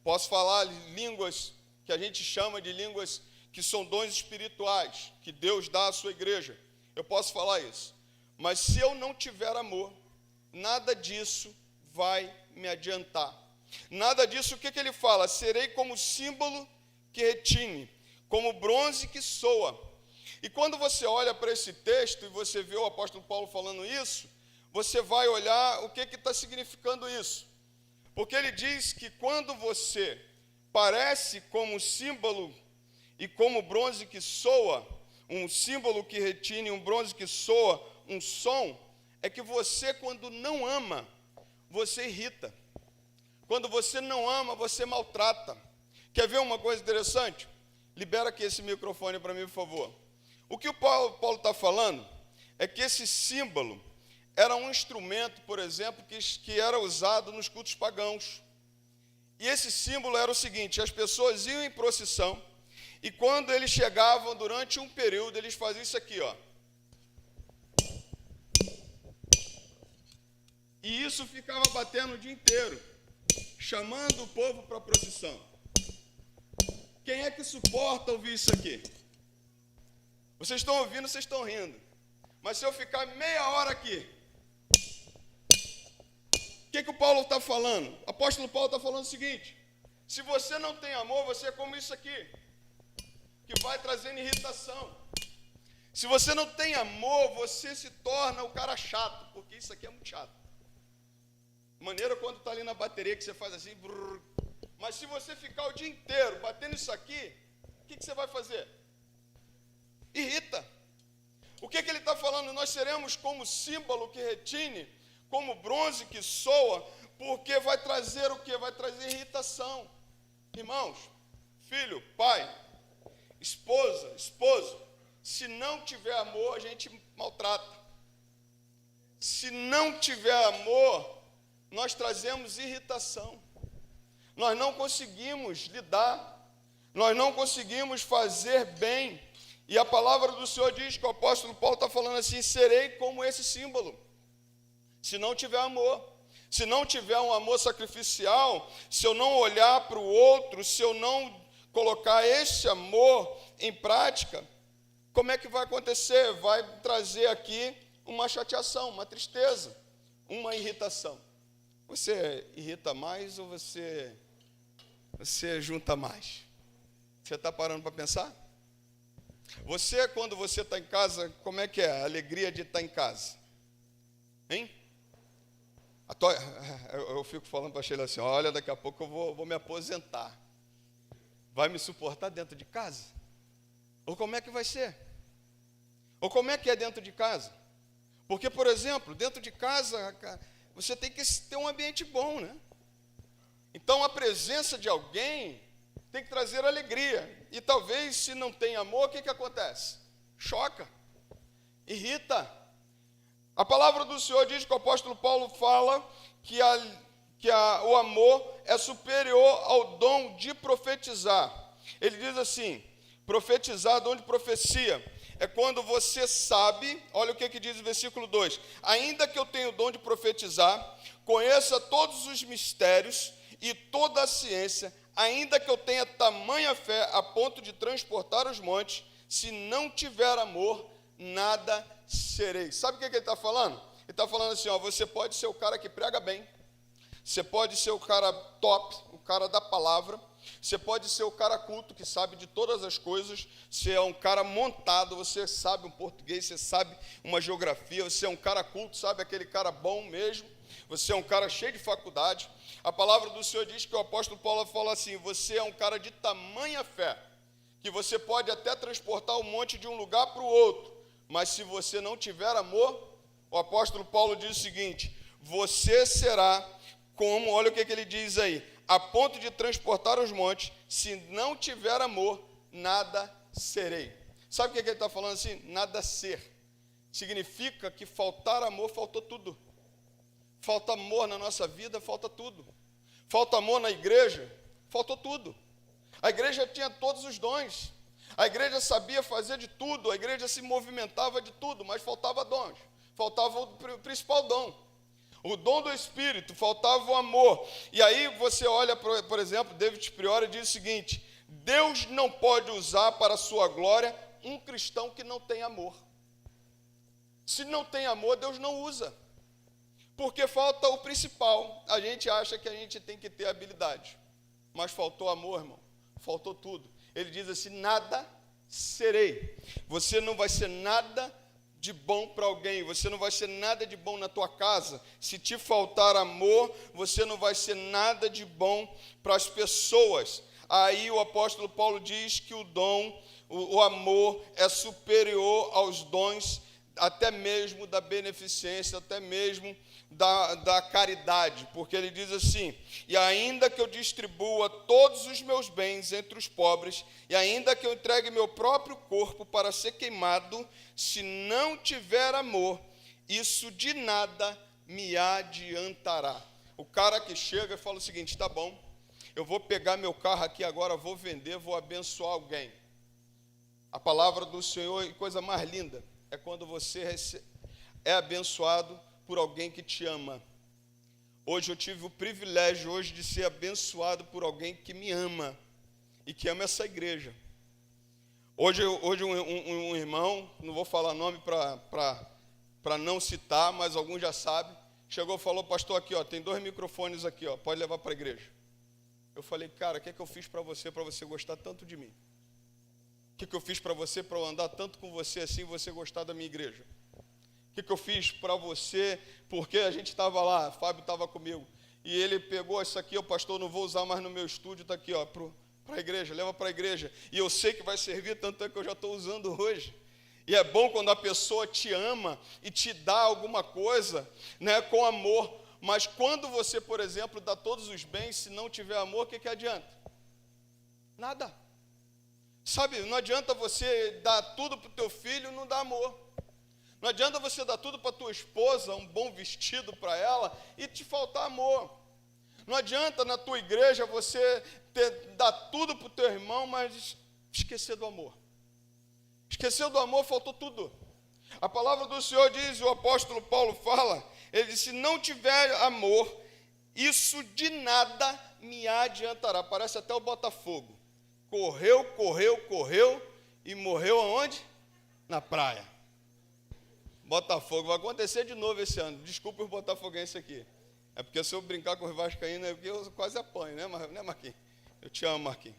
posso falar línguas que a gente chama de línguas que são dons espirituais, que Deus dá à sua igreja. Eu posso falar isso. Mas se eu não tiver amor, nada disso vai me adiantar. Nada disso, o que ele fala? Serei como símbolo que retine, como bronze que soa. E quando você olha para esse texto e você vê o apóstolo Paulo falando isso, você vai olhar o que está significando isso. Porque ele diz que quando você parece como símbolo e como bronze que soa, um símbolo que retine, um bronze que soa, um som, é que você, quando não ama, você irrita. Quando você não ama, você maltrata. Quer ver uma coisa interessante? Libera aqui esse microfone para mim, por favor. O que o Paulo está falando é que esse símbolo era um instrumento, por exemplo, que era usado nos cultos pagãos. E esse símbolo era o seguinte: as pessoas iam em procissão, e quando eles chegavam durante um período, eles faziam isso aqui, ó. E isso ficava batendo o dia inteiro. chamando o povo para a procissão. Quem é que suporta ouvir isso aqui? Vocês estão ouvindo, vocês estão rindo. Mas se eu ficar meia hora aqui, o que o Paulo está falando? O apóstolo Paulo está falando o seguinte: se você não tem amor, você é como isso aqui, que vai trazendo irritação. Se você não tem amor, você se torna o cara chato, porque isso aqui é muito chato. Maneira quando está ali na bateria que você faz assim, brrr. Mas se você ficar o dia inteiro batendo isso aqui, o que você vai fazer? Irrita. O que ele está falando? Nós seremos como símbolo que retine, como bronze que soa, porque vai trazer o quê? Vai trazer irritação. Irmãos, filho, pai, esposa, esposo, se não tiver amor, a gente maltrata. Se não tiver amor, nós trazemos irritação. Nós não conseguimos lidar, nós não conseguimos fazer bem. E a palavra do Senhor diz que o apóstolo Paulo está falando assim: serei como esse símbolo. Se não tiver amor, se não tiver um amor sacrificial, se eu não olhar para o outro, se eu não colocar esse amor em prática, como é que vai acontecer? Vai trazer aqui uma chateação, uma tristeza, uma irritação. Você irrita mais ou você junta mais? Você está parando para pensar? Você, quando você está em casa, como é que é a alegria de estar em casa? Hein? Eu fico falando para a Sheila assim: olha, daqui a pouco eu vou me aposentar. Vai me suportar dentro de casa? Ou como é que vai ser? Ou como é que é dentro de casa? Porque, por exemplo, dentro de casa, você tem que ter um ambiente bom, né? Então, a presença de alguém tem que trazer alegria. E talvez, se não tem amor, o que acontece? Choca, irrita. A palavra do Senhor diz que o apóstolo Paulo fala que o amor é superior ao dom de profetizar. Ele diz assim: profetizar, dom de profecia, é quando você sabe, olha o que diz o versículo 2: ainda que eu tenha o dom de profetizar, conheça todos os mistérios e toda a ciência, ainda que eu tenha tamanha fé a ponto de transportar os montes, se não tiver amor, nada serei. Sabe o que ele está falando? Ele está falando assim: você pode ser o cara que prega bem, você pode ser o cara top, o cara da palavra, você pode ser o cara culto que sabe de todas as coisas, você é um cara montado, você sabe um português, você sabe uma geografia, você é um cara culto, sabe aquele cara bom mesmo, você é um cara cheio de faculdade. A palavra do Senhor diz que o apóstolo Paulo fala assim: você é um cara de tamanha fé, que você pode até transportar um monte de um lugar para o outro, mas se você não tiver amor, o apóstolo Paulo diz o seguinte: você será como, olha o que ele diz aí, a ponto de transportar os montes, se não tiver amor, nada serei. Sabe o que ele está falando assim? Nada ser. Significa que faltar amor, faltou tudo. Falta amor na nossa vida, falta tudo. Falta amor na igreja, faltou tudo. A igreja tinha todos os dons. A igreja sabia fazer de tudo, a igreja se movimentava de tudo, mas faltava dons. Faltava o principal dom. O dom do Espírito, faltava o amor. E aí você olha, por exemplo, David Priori diz o seguinte: Deus não pode usar para a sua glória um cristão que não tem amor. Se não tem amor, Deus não usa. Porque falta o principal. A gente acha que a gente tem que ter habilidade, mas faltou amor, irmão. Faltou tudo. Ele diz assim: nada serei. Você não vai ser nada de bom para alguém, você não vai ser nada de bom na tua casa. Se te faltar amor, você não vai ser nada de bom para as pessoas. Aí o apóstolo Paulo diz que o dom, o amor é superior aos dons, até mesmo da beneficência, até mesmo da caridade, porque ele diz assim: e ainda que eu distribua todos os meus bens entre os pobres, e ainda que eu entregue meu próprio corpo para ser queimado, se não tiver amor, isso de nada me adiantará. O cara que chega e fala o seguinte: tá bom, eu vou pegar meu carro aqui agora, vou vender, vou abençoar alguém. A palavra do Senhor, e coisa mais linda, é quando você é abençoado por alguém que te ama. Hoje eu tive o privilégio hoje de ser abençoado por alguém que me ama e que ama essa igreja. Hoje um irmão, não vou falar nome para não citar, mas alguns já sabem, chegou e falou: pastor, aqui, ó, tem 2 microfones aqui, ó, pode levar para a igreja. Eu falei: cara, o que é que eu fiz para você gostar tanto de mim? O que é que eu fiz para eu andar tanto com você assim e você gostar da minha igreja? O que eu fiz para você, porque a gente estava lá, Fábio estava comigo, e ele pegou isso aqui: o pastor, não vou usar mais no meu estúdio, está aqui, ó, para a igreja, leva para a igreja, e eu sei que vai servir, tanto é que eu já estou usando hoje. E é bom quando a pessoa te ama e te dá alguma coisa, né, com amor, mas quando você, por exemplo, dá todos os bens, se não tiver amor, o que adianta? Nada. Sabe, não adianta você dar tudo para o teu filho e não dar amor. Não adianta você dar tudo para a tua esposa, um bom vestido para ela, e te faltar amor. Não adianta na tua igreja você dar tudo para o teu irmão, mas esquecer do amor. Esquecer do amor, faltou tudo. A palavra do Senhor diz, o apóstolo Paulo fala, ele diz: se não tiver amor, isso de nada me adiantará. Parece até o Botafogo. Correu e morreu aonde? Na praia. Botafogo, vai acontecer de novo esse ano. Desculpa os botafoguenses aqui. É porque se eu brincar com o vascaíno, eu quase apanho, né, Marquinhos? Eu te amo, Marquinhos.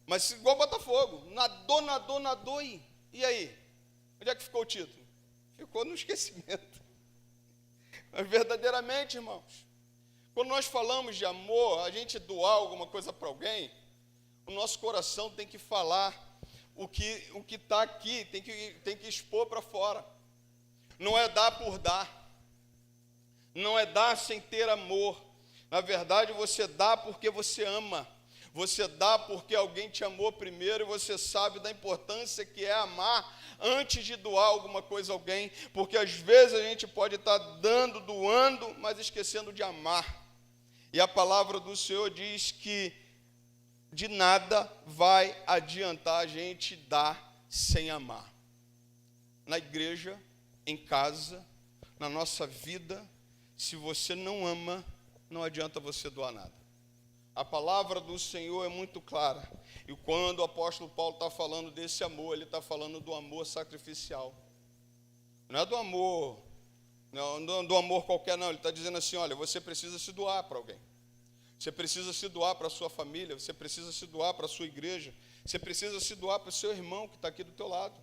Mas igual Botafogo, nadou e aí? Onde é que ficou o título? Ficou no esquecimento. Mas verdadeiramente, irmãos, quando nós falamos de amor, a gente doar alguma coisa para alguém, o nosso coração tem que falar o que está aqui, tem que expor para fora. Não é dar por dar. Não é dar sem ter amor. Na verdade, você dá porque você ama. Você dá porque alguém te amou primeiro e você sabe da importância que é amar antes de doar alguma coisa a alguém. Porque às vezes a gente pode estar doando, mas esquecendo de amar. E a palavra do Senhor diz que de nada vai adiantar a gente dar sem amar. Na igreja, em casa, na nossa vida, se você não ama, não adianta você doar nada. A palavra do Senhor é muito clara. E quando o apóstolo Paulo está falando desse amor, ele está falando do amor sacrificial. Não é do amor, não do amor qualquer, não. Ele está dizendo assim: olha, você precisa se doar para alguém. Você precisa se doar para a sua família, você precisa se doar para a sua igreja, você precisa se doar para o seu irmão que está aqui do teu lado.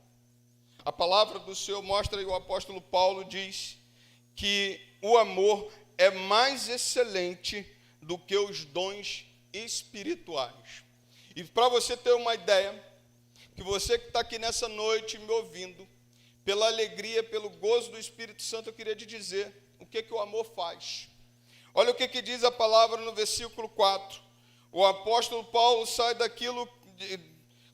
A palavra do Senhor mostra, e o apóstolo Paulo diz, que o amor é mais excelente do que os dons espirituais. E para você ter uma ideia, que você que está aqui nessa noite me ouvindo, pela alegria, pelo gozo do Espírito Santo, eu queria te dizer o que o amor faz. Olha o que diz a palavra no versículo 4. O apóstolo Paulo sai daquilo,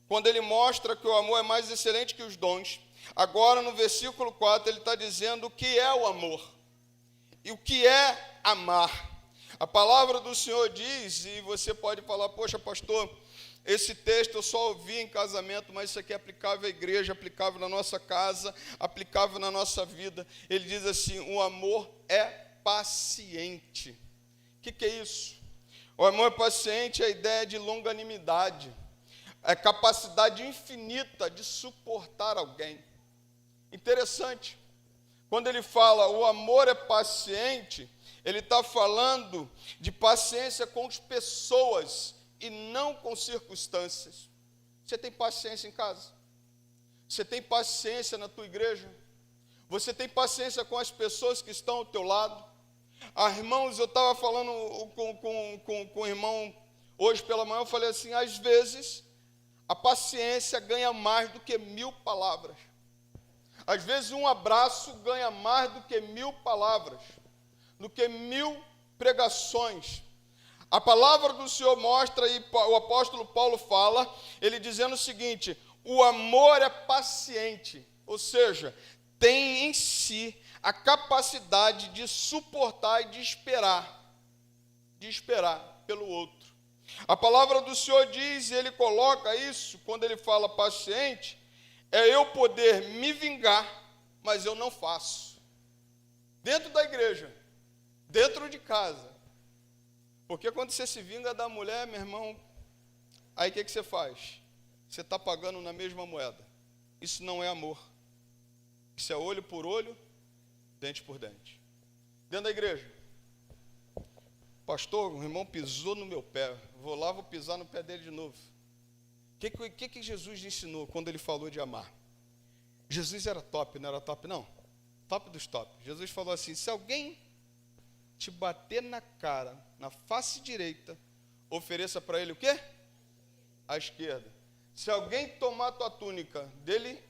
quando ele mostra que o amor é mais excelente que os dons. Agora, no versículo 4, ele está dizendo o que é o amor. E o que é amar. A palavra do Senhor diz, e você pode falar: poxa, pastor, esse texto eu só ouvi em casamento, mas isso aqui é aplicável à igreja, aplicável na nossa casa, aplicável na nossa vida. Ele diz assim: o amor é paciente. O que é isso? O amor paciente é a ideia de longanimidade, é capacidade infinita de suportar alguém. Interessante, quando ele fala o amor é paciente, ele está falando de paciência com as pessoas e não com circunstâncias. Você tem paciência em casa? Você tem paciência na tua igreja? Você tem paciência com as pessoas que estão ao teu lado? Irmãos, eu estava falando com o irmão hoje pela manhã, eu falei assim: às vezes a paciência ganha mais do que 1000 palavras. Às vezes um abraço ganha mais do que 1000 palavras, do que 1000 pregações. A palavra do Senhor mostra, e o apóstolo Paulo fala, ele dizendo o seguinte: o amor é paciente, ou seja, tem em si a capacidade de suportar e de esperar pelo outro. A palavra do Senhor diz, e ele coloca isso, quando ele fala paciente, é eu poder me vingar, mas eu não faço. Dentro da igreja, Dentro de casa. Porque quando você se vinga da mulher, meu irmão, aí o que você faz? Você está pagando na mesma moeda. Isso não é amor. Isso é olho por olho, dente por dente. Dentro da igreja. Pastor, o irmão pisou no meu pé. Vou lá, vou pisar no pé dele de novo. O que Jesus ensinou quando ele falou de amar? Jesus era top, não era top não? Top dos top. Jesus falou assim, se alguém te bater na cara, na face direita, ofereça para ele o quê? A esquerda. Se alguém tomar a tua túnica, dele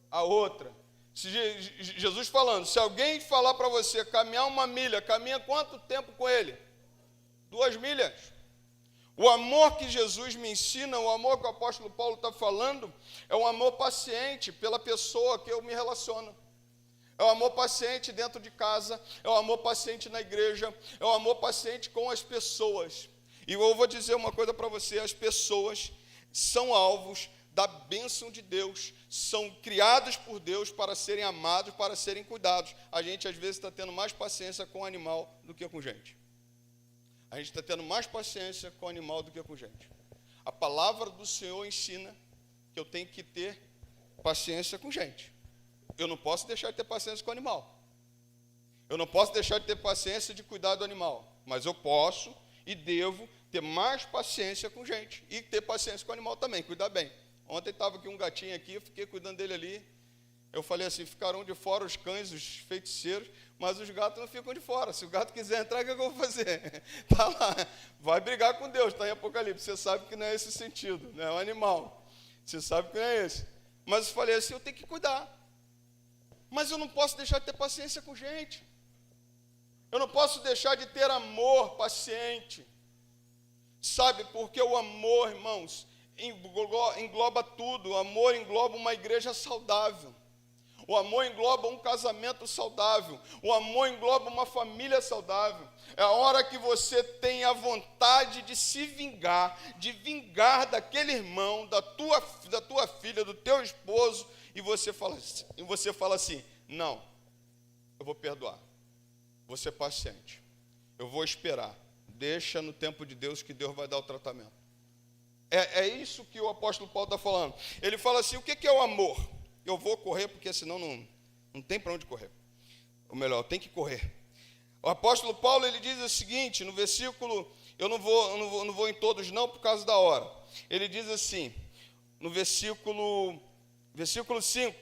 a outra. Jesus falando, se alguém falar para você caminhar 1 milha, caminha quanto tempo com ele? 2 milhas. O amor que Jesus me ensina, o amor que o apóstolo Paulo está falando, é um amor paciente pela pessoa que eu me relaciono. É o amor paciente dentro de casa, é o amor paciente na igreja, é o amor paciente com as pessoas. E eu vou dizer uma coisa para você, as pessoas são alvos da bênção de Deus, são criados por Deus para serem amados, para serem cuidados. A gente às vezes está tendo mais paciência com o animal do que com gente. A gente está tendo mais paciência com o animal do que com gente. A palavra do Senhor ensina que eu tenho que ter paciência com gente. Eu não posso deixar de ter paciência com o animal. Eu não posso deixar de ter paciência de cuidar do animal. Mas eu posso e devo ter mais paciência com gente. E ter paciência com o animal também, cuidar bem. Ontem estava aqui um gatinho aqui, eu fiquei cuidando dele ali. Eu falei assim, ficarão de fora os cães, os feiticeiros, mas os gatos não ficam de fora. Se o gato quiser entrar, o que eu vou fazer? Está lá, vai brigar com Deus, está em Apocalipse. Você sabe que não é esse o sentido, não é um animal. Você sabe que não é esse. Mas eu falei assim, eu tenho que cuidar. Mas eu não posso deixar de ter paciência com gente. Eu não posso deixar de ter amor paciente. Sabe, porque o amor, irmãos, engloba tudo. O amor engloba uma igreja saudável. O amor engloba um casamento saudável. O amor engloba uma família saudável. É a hora que você tem a vontade de se vingar, de vingar daquele irmão, da tua filha, do teu esposo, e você fala assim, não, eu vou perdoar, vou ser paciente, eu vou esperar, deixa no tempo de Deus que Deus vai dar o tratamento. É isso que o apóstolo Paulo está falando. Ele fala assim, o que é o amor? Eu vou correr, porque senão não tem para onde correr. Ou melhor, tem que correr. O apóstolo Paulo, ele diz o seguinte, no versículo, eu não vou em todos não, por causa da hora. Ele diz assim, no versículo 5,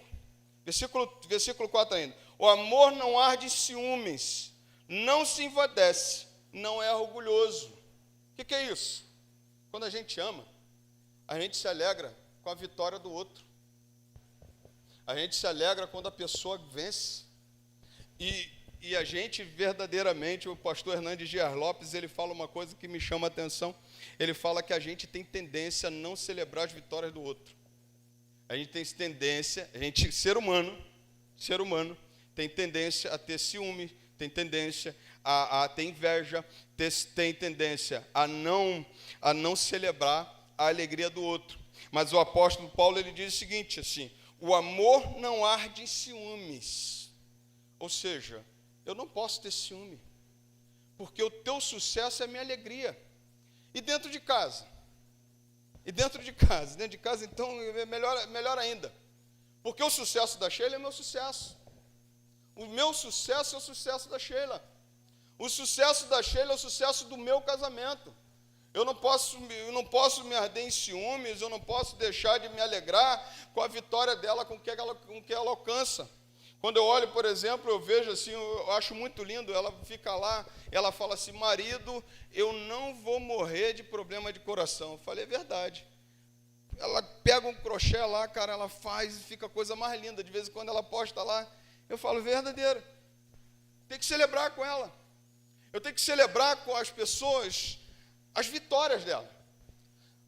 versículo 4 ainda. O amor não arde em ciúmes, não se envadece, não é orgulhoso. O que é isso? Quando a gente ama, a gente se alegra com a vitória do outro. A gente se alegra quando a pessoa vence. E a gente verdadeiramente, o pastor Hernandes Dias Lopes, ele fala uma coisa que me chama a atenção. Ele fala que a gente tem tendência a não celebrar as vitórias do outro. A gente tem tendência, ser humano, tem tendência a ter ciúme, tem tendência a ter inveja, tem tendência a não celebrar a alegria do outro. Mas o apóstolo Paulo, ele diz o seguinte, assim, o amor não arde em ciúmes. Ou seja, eu não posso ter ciúme, porque o teu sucesso é a minha alegria. E dentro de casa? Dentro de casa, então, é melhor ainda. Porque o sucesso da Sheila é meu sucesso. O meu sucesso é o sucesso da Sheila. O sucesso da Sheila é o sucesso do meu casamento. Eu não posso me arder em ciúmes, eu não posso deixar de me alegrar com a vitória dela, com o que ela alcança. Quando eu olho, por exemplo, eu vejo assim, eu acho muito lindo, ela fica lá, ela fala assim, marido, eu não vou morrer de problema de coração. Eu falei, é verdade. Ela pega um crochê lá, cara, ela faz e fica a coisa mais linda. De vez em quando ela posta lá, eu falo, verdadeiro. Tem que celebrar com ela. Eu tenho que celebrar com as pessoas as vitórias dela.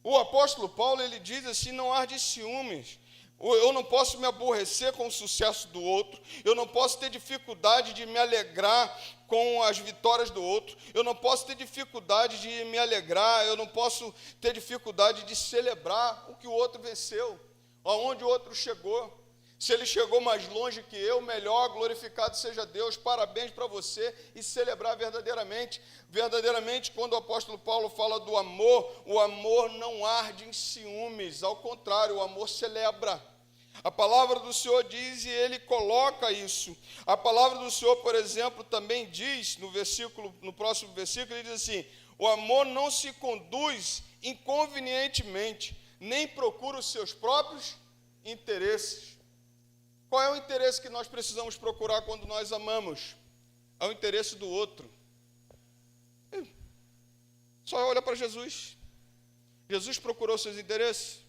O apóstolo Paulo, ele diz assim, não arde ciúmes. Eu não posso me aborrecer com o sucesso do outro, eu não posso ter dificuldade de me alegrar com as vitórias do outro, eu não posso ter dificuldade de me alegrar, eu não posso ter dificuldade de celebrar o que o outro venceu, aonde o outro chegou. Se ele chegou mais longe que eu, melhor, glorificado seja Deus, parabéns para você, e celebrar verdadeiramente. Verdadeiramente, quando o apóstolo Paulo fala do amor, o amor não arde em ciúmes, ao contrário, o amor celebra. A palavra do Senhor diz e ele coloca isso. A palavra do Senhor, por exemplo, também diz, no próximo versículo, ele diz assim: o amor não se conduz inconvenientemente, nem procura os seus próprios interesses. Qual é o interesse que nós precisamos procurar quando nós amamos? É o interesse do outro. Só olha para Jesus. Jesus procurou seus interesses?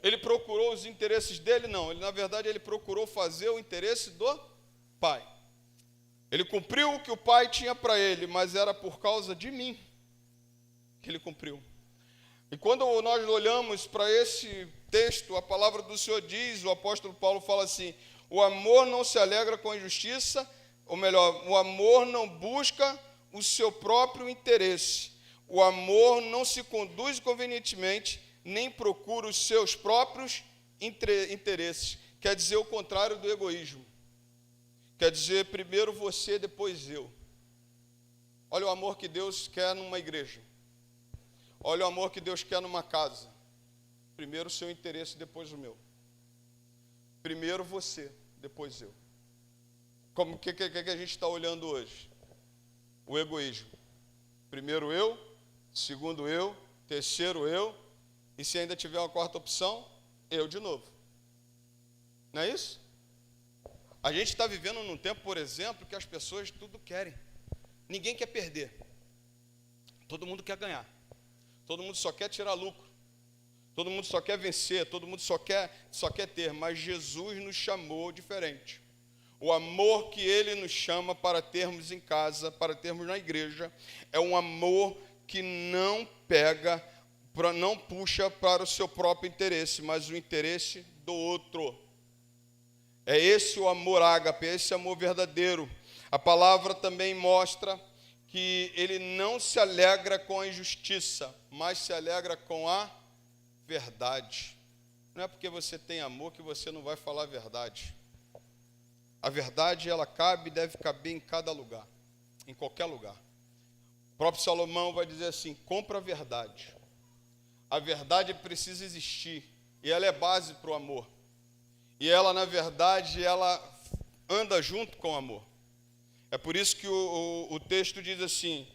Ele procurou os interesses dele? Não. Na verdade, ele procurou fazer o interesse do Pai. Ele cumpriu o que o Pai tinha para ele, mas era por causa de mim que ele cumpriu. E quando nós olhamos para esse texto, a palavra do Senhor diz, o apóstolo Paulo fala assim: o amor não se alegra com a injustiça, ou melhor, o amor não busca o seu próprio interesse. O amor não se conduz convenientemente, nem procura os seus próprios interesses. Quer dizer o contrário do egoísmo. Quer dizer, primeiro você, depois eu. Olha o amor que Deus quer numa igreja. Olha o amor que Deus quer numa casa. Primeiro o seu interesse, depois o meu. Primeiro você, depois eu. Como que a gente está olhando hoje? O egoísmo. Primeiro eu, segundo eu, terceiro eu, e se ainda tiver uma quarta opção, eu de novo. Não é isso? A gente está vivendo num tempo, por exemplo, que as pessoas tudo querem. Ninguém quer perder. Todo mundo quer ganhar. Todo mundo só quer tirar lucro. Todo mundo só quer vencer. Todo mundo só quer ter. Mas Jesus nos chamou diferente. O amor que Ele nos chama para termos em casa, para termos na igreja, é um amor que não não puxa para o seu próprio interesse, mas o interesse do outro. É esse o amor ágape, é esse amor verdadeiro. A palavra também mostra que ele não se alegra com a injustiça, mas se alegra com a verdade. Não é porque você tem amor que você não vai falar a verdade. A verdade, ela cabe e deve caber em cada lugar, em qualquer lugar. O próprio Salomão vai dizer assim: compra a verdade. A verdade precisa existir, e ela é base para o amor. E ela, na verdade, ela anda junto com o amor. É por isso que o texto diz assim: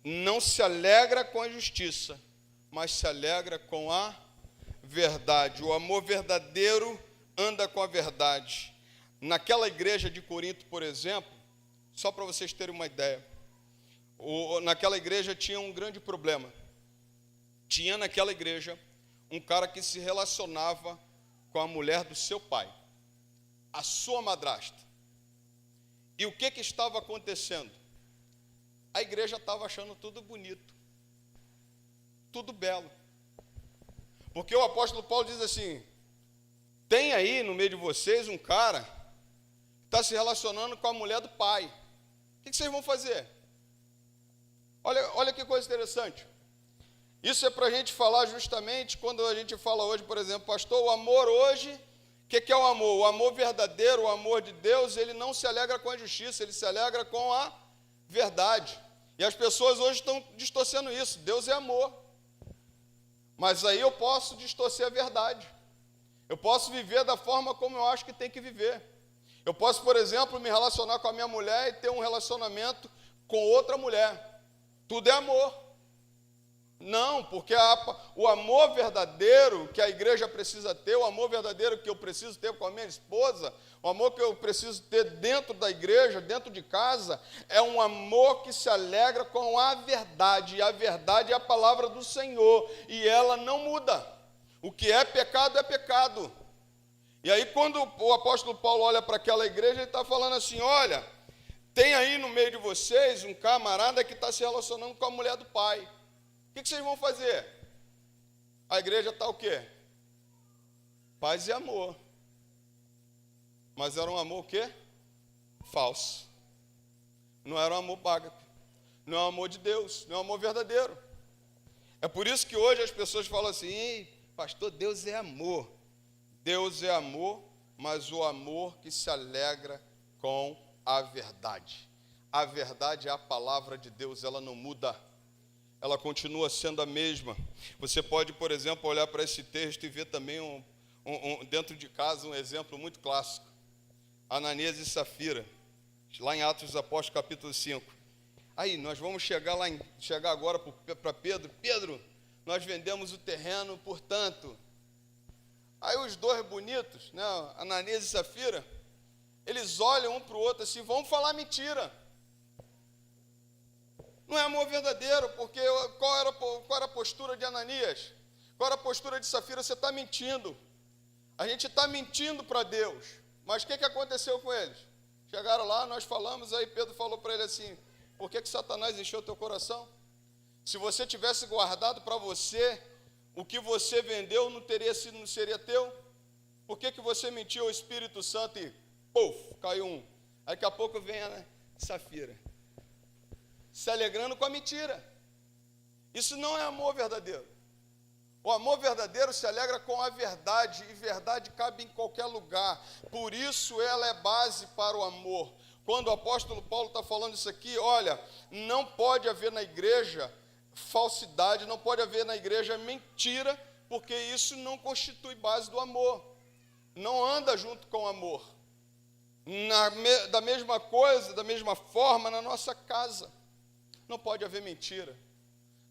não se alegra com a justiça, mas se alegra com a verdade. O amor verdadeiro anda com a verdade. Naquela igreja de Corinto, por exemplo, só para vocês terem uma ideia, naquela igreja tinha um grande problema. Tinha naquela igreja um cara que se relacionava com a mulher do seu pai, a sua madrasta. E o que estava acontecendo? A igreja estava achando tudo bonito, tudo belo. Porque o apóstolo Paulo diz assim: tem aí no meio de vocês um cara que está se relacionando com a mulher do pai. O que vocês vão fazer? Olha que coisa interessante. Isso é para a gente falar justamente quando a gente fala hoje, por exemplo, pastor, o amor hoje, o que é o amor? O amor verdadeiro, o amor de Deus, ele não se alegra com a justiça, ele se alegra com a verdade. E as pessoas hoje estão distorcendo isso. Deus é amor. Mas aí eu posso distorcer a verdade. Eu posso viver da forma como eu acho que tem que viver. Eu posso, por exemplo, me relacionar com a minha mulher e ter um relacionamento com outra mulher. Tudo é amor. Não, porque o amor verdadeiro que a igreja precisa ter, o amor verdadeiro que eu preciso ter com a minha esposa, o amor que eu preciso ter dentro da igreja, dentro de casa, é um amor que se alegra com a verdade. E a verdade é a palavra do Senhor, e ela não muda. O que é pecado é pecado. E aí quando o apóstolo Paulo olha para aquela igreja, ele está falando assim: olha, tem aí no meio de vocês um camarada que está se relacionando com a mulher do pai. O que vocês vão fazer? A igreja está o quê? Paz e amor. Mas era um amor o quê? Falso. Não era um amor ágape. Não é um amor de Deus. Não é um amor verdadeiro. É por isso que hoje as pessoas falam assim: ei, pastor, Deus é amor. Deus é amor, mas o amor que se alegra com a verdade. A verdade é a palavra de Deus, ela não muda. Ela continua sendo a mesma. Você pode, por exemplo, olhar para esse texto e ver também dentro de casa um exemplo muito clássico. Ananias e Safira, lá em Atos dos Apóstolos, capítulo 5. Aí, nós vamos chegar agora para Pedro. Pedro, nós vendemos o terreno, portanto. Aí os dois bonitos, né, Ananias e Safira, eles olham um para o outro assim, vão falar mentira. Não é amor verdadeiro, porque qual era a postura de Ananias? Qual era a postura de Safira? Você está mentindo. A gente está mentindo para Deus. Mas o que aconteceu com eles? Chegaram lá, nós falamos, aí Pedro falou para ele assim, por que Satanás encheu o teu coração? Se você tivesse guardado para você, o que você vendeu não seria teu? Por que você mentiu ao Espírito Santo e, puf, caiu um? Aí daqui a pouco vem a Safira, se alegrando com a mentira. Isso não é amor verdadeiro. O amor verdadeiro se alegra com a verdade, e verdade cabe em qualquer lugar. Por isso ela é base para o amor. Quando o apóstolo Paulo está falando isso aqui, olha, não pode haver na igreja falsidade, não pode haver na igreja mentira, porque isso não constitui base do amor. Não anda junto com o amor. Da mesma coisa, da mesma forma, na nossa casa. Não pode haver mentira.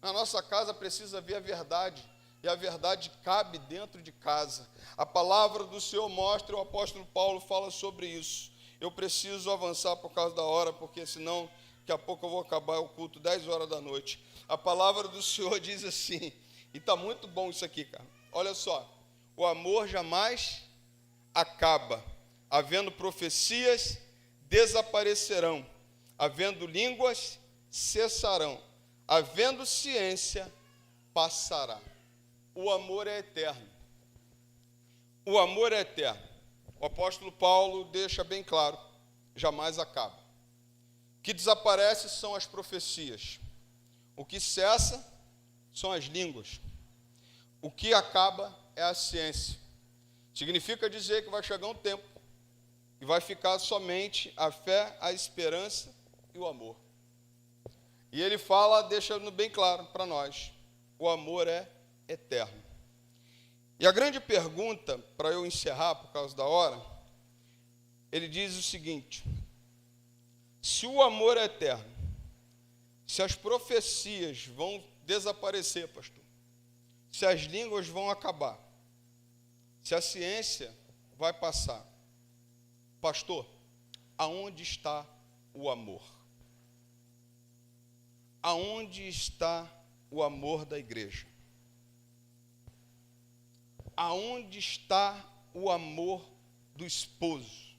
Na nossa casa precisa haver a verdade. E a verdade cabe dentro de casa. A palavra do Senhor mostra, o apóstolo Paulo fala sobre isso. Eu preciso avançar por causa da hora, porque senão, daqui a pouco eu vou acabar o culto 10 horas da noite. A palavra do Senhor diz assim, e está muito bom isso aqui, cara. Olha só, o amor jamais acaba. Havendo profecias, desaparecerão. Havendo línguas, cessarão. Havendo ciência, passará. O amor é eterno. O amor é eterno. O apóstolo Paulo deixa bem claro, jamais acaba. O que desaparece são as profecias. O que cessa são as línguas. O que acaba é a ciência. Significa dizer que vai chegar um tempo e vai ficar somente a fé, a esperança e o amor. E ele fala, deixando bem claro para nós, o amor é eterno. E a grande pergunta, para eu encerrar por causa da hora, ele diz o seguinte: se o amor é eterno, se as profecias vão desaparecer, pastor, se as línguas vão acabar, se a ciência vai passar, pastor, aonde está o amor? Aonde está o amor da igreja? Aonde está o amor do esposo?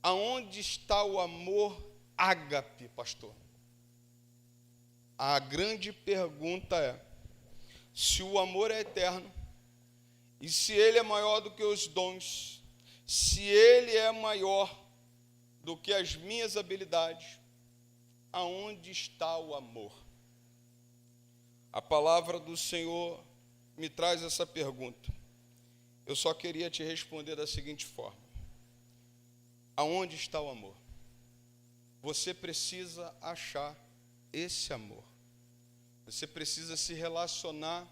Aonde está o amor ágape, pastor? A grande pergunta é, se o amor é eterno, e se ele é maior do que os dons, se ele é maior do que as minhas habilidades, aonde está o amor? A palavra do Senhor me traz essa pergunta. Eu só queria te responder da seguinte forma: aonde está o amor? Você precisa achar esse amor. Você precisa se relacionar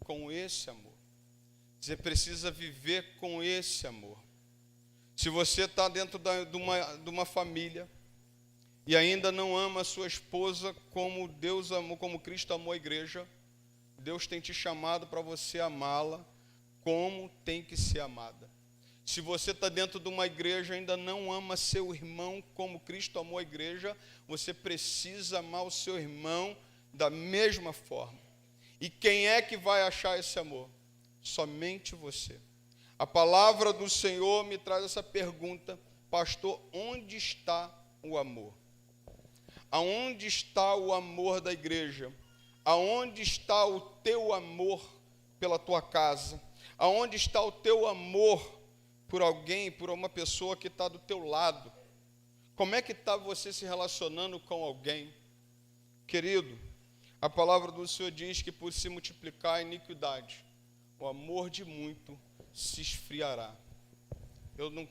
com esse amor. Você precisa viver com esse amor. Se você está dentro de uma família e ainda não ama a sua esposa como Deus amou, como Cristo amou a igreja, Deus tem te chamado para você amá-la como tem que ser amada. Se você está dentro de uma igreja e ainda não ama seu irmão como Cristo amou a igreja, você precisa amar o seu irmão da mesma forma. E quem é que vai achar esse amor? Somente você. A palavra do Senhor me traz essa pergunta: pastor, onde está o amor? Aonde está o amor da igreja? Aonde está o teu amor pela tua casa? Aonde está o teu amor por alguém, por uma pessoa que está do teu lado? Como é que está você se relacionando com alguém? Querido, a palavra do Senhor diz que por se multiplicar a iniquidade, o amor de muito se esfriará.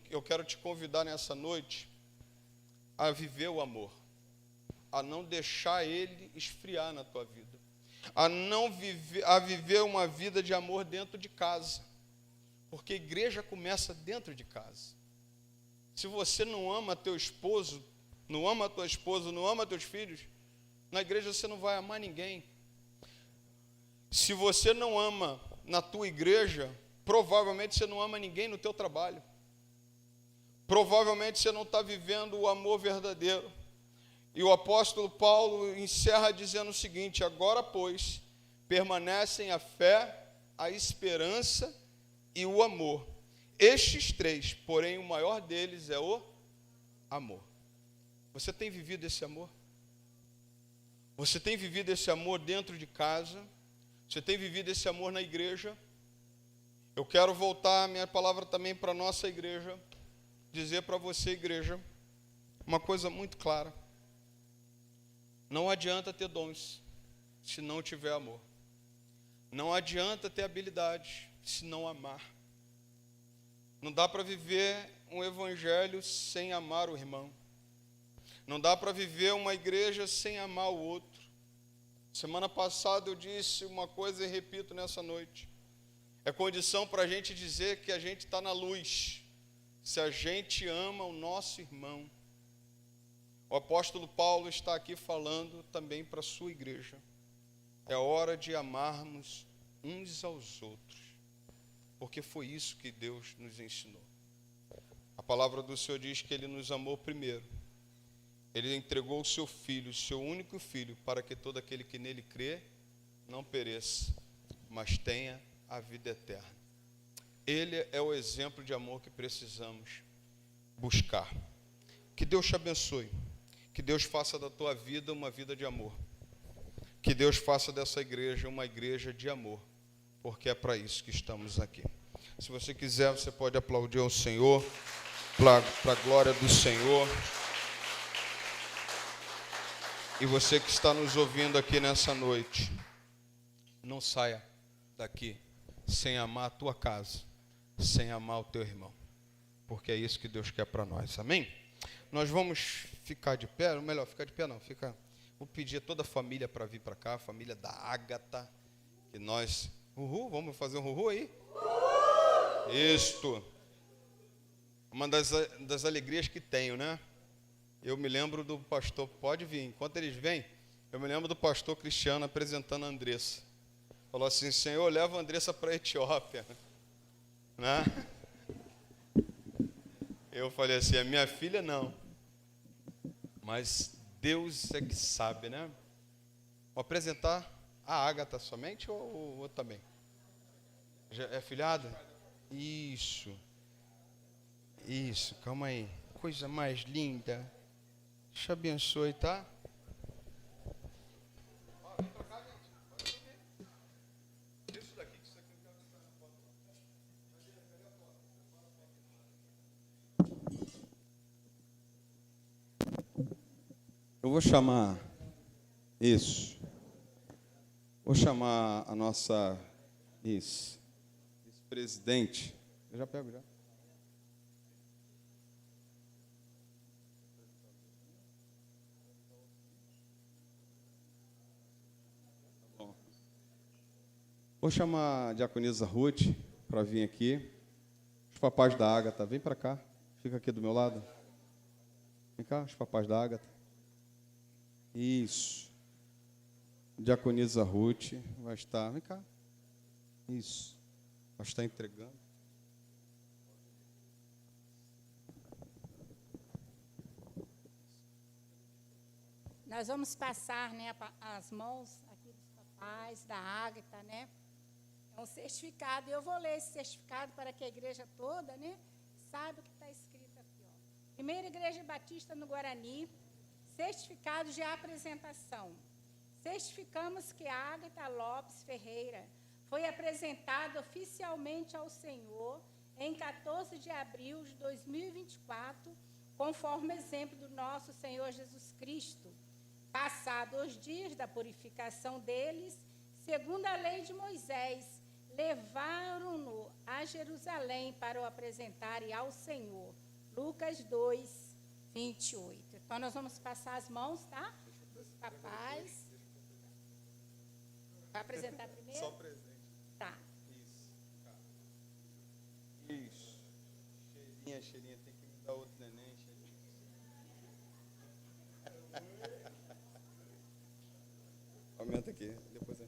eu quero te convidar nessa noite a viver o amor, a não deixar ele esfriar na tua vida, a viver uma vida de amor dentro de casa, porque a igreja começa dentro de casa. Se você não ama teu esposo, não ama a tua esposa, não ama teus filhos, na igreja você não vai amar ninguém. Se você não ama na tua igreja, provavelmente você não ama ninguém no teu trabalho. Provavelmente você não está vivendo o amor verdadeiro. E o apóstolo Paulo encerra dizendo o seguinte: agora, pois, permanecem a fé, a esperança e o amor. Estes três, porém o maior deles é o amor. Você tem vivido esse amor? Você tem vivido esse amor dentro de casa? Você tem vivido esse amor na igreja? Eu quero voltar a minha palavra também para a nossa igreja, dizer para você, igreja, uma coisa muito clara. Não adianta ter dons se não tiver amor. Não adianta ter habilidade se não amar. Não dá para viver um evangelho sem amar o irmão. Não dá para viver uma igreja sem amar o outro. Semana passada eu disse uma coisa e repito nessa noite. É condição para a gente dizer que a gente está na luz, se a gente ama o nosso irmão. O apóstolo Paulo está aqui falando também para a sua igreja. É hora de amarmos uns aos outros, porque foi isso que Deus nos ensinou. A palavra do Senhor diz que Ele nos amou primeiro. Ele entregou o seu Filho, o seu único Filho, para que todo aquele que nele crê não pereça, mas tenha a vida eterna. Ele é o exemplo de amor que precisamos buscar. Que Deus te abençoe. Que Deus faça da tua vida uma vida de amor. Que Deus faça dessa igreja uma igreja de amor, porque é para isso que estamos aqui. Se você quiser, você pode aplaudir ao Senhor, para a glória do Senhor. E você que está nos ouvindo aqui nessa noite, não saia daqui sem amar a tua casa, sem amar o teu irmão, porque é isso que Deus quer para nós, amém? Nós vamos ficar de pé, ou melhor, ficar de pé não, vou pedir a toda a família para vir para cá, a família da Ágata, que nós, vamos fazer um uhul aí? Isto, uma das alegrias que tenho, né? Eu me lembro do pastor, pode vir, enquanto eles vêm, eu me lembro do pastor Cristiano apresentando a Andressa. Falou assim: Senhor, leva a Andressa para a Etiópia. Né? Eu falei assim: a minha filha não. Mas Deus é que sabe, né? Vou apresentar a Ágata somente ou também? Já é filhada? Isso, calma aí. Coisa mais linda. Deus te abençoe, tá? Vem pra cá, gente. Pode vir. Isso daqui, que isso aqui não quero ficar na foto. Eu vou chamar isso. Vou chamar a nossa vice-presidente. Eu já pego já. Vou chamar a diaconisa Ruth para vir aqui. Os papais da Ágata, vem para cá. Fica aqui do meu lado. Vem cá, os papais da Ágata. Isso. Diaconisa Ruth vai estar. Vem cá. Isso. Vai estar entregando. Nós vamos passar, né, as mãos aqui dos papais, da Ágata, né? É um certificado. Eu vou ler esse certificado para que a igreja toda, né, saiba o que está escrito aqui. Ó. Primeira Igreja Batista no Guarani, certificado de apresentação. Certificamos que a Ágata Lopes Ferreira foi apresentada oficialmente ao Senhor em 14 de abril de 2024, conforme exemplo do nosso Senhor Jesus Cristo, passados os dias da purificação deles, segundo a lei de Moisés, levaram-no a Jerusalém para o apresentarem ao Senhor. Lucas 2, 28. Então, nós vamos passar as mãos, tá? Dos papais. Vai apresentar primeiro? Só presente. Tá. Isso. Cheirinha, tem que me dar outro neném, cheirinha. Aumenta aqui, depois é.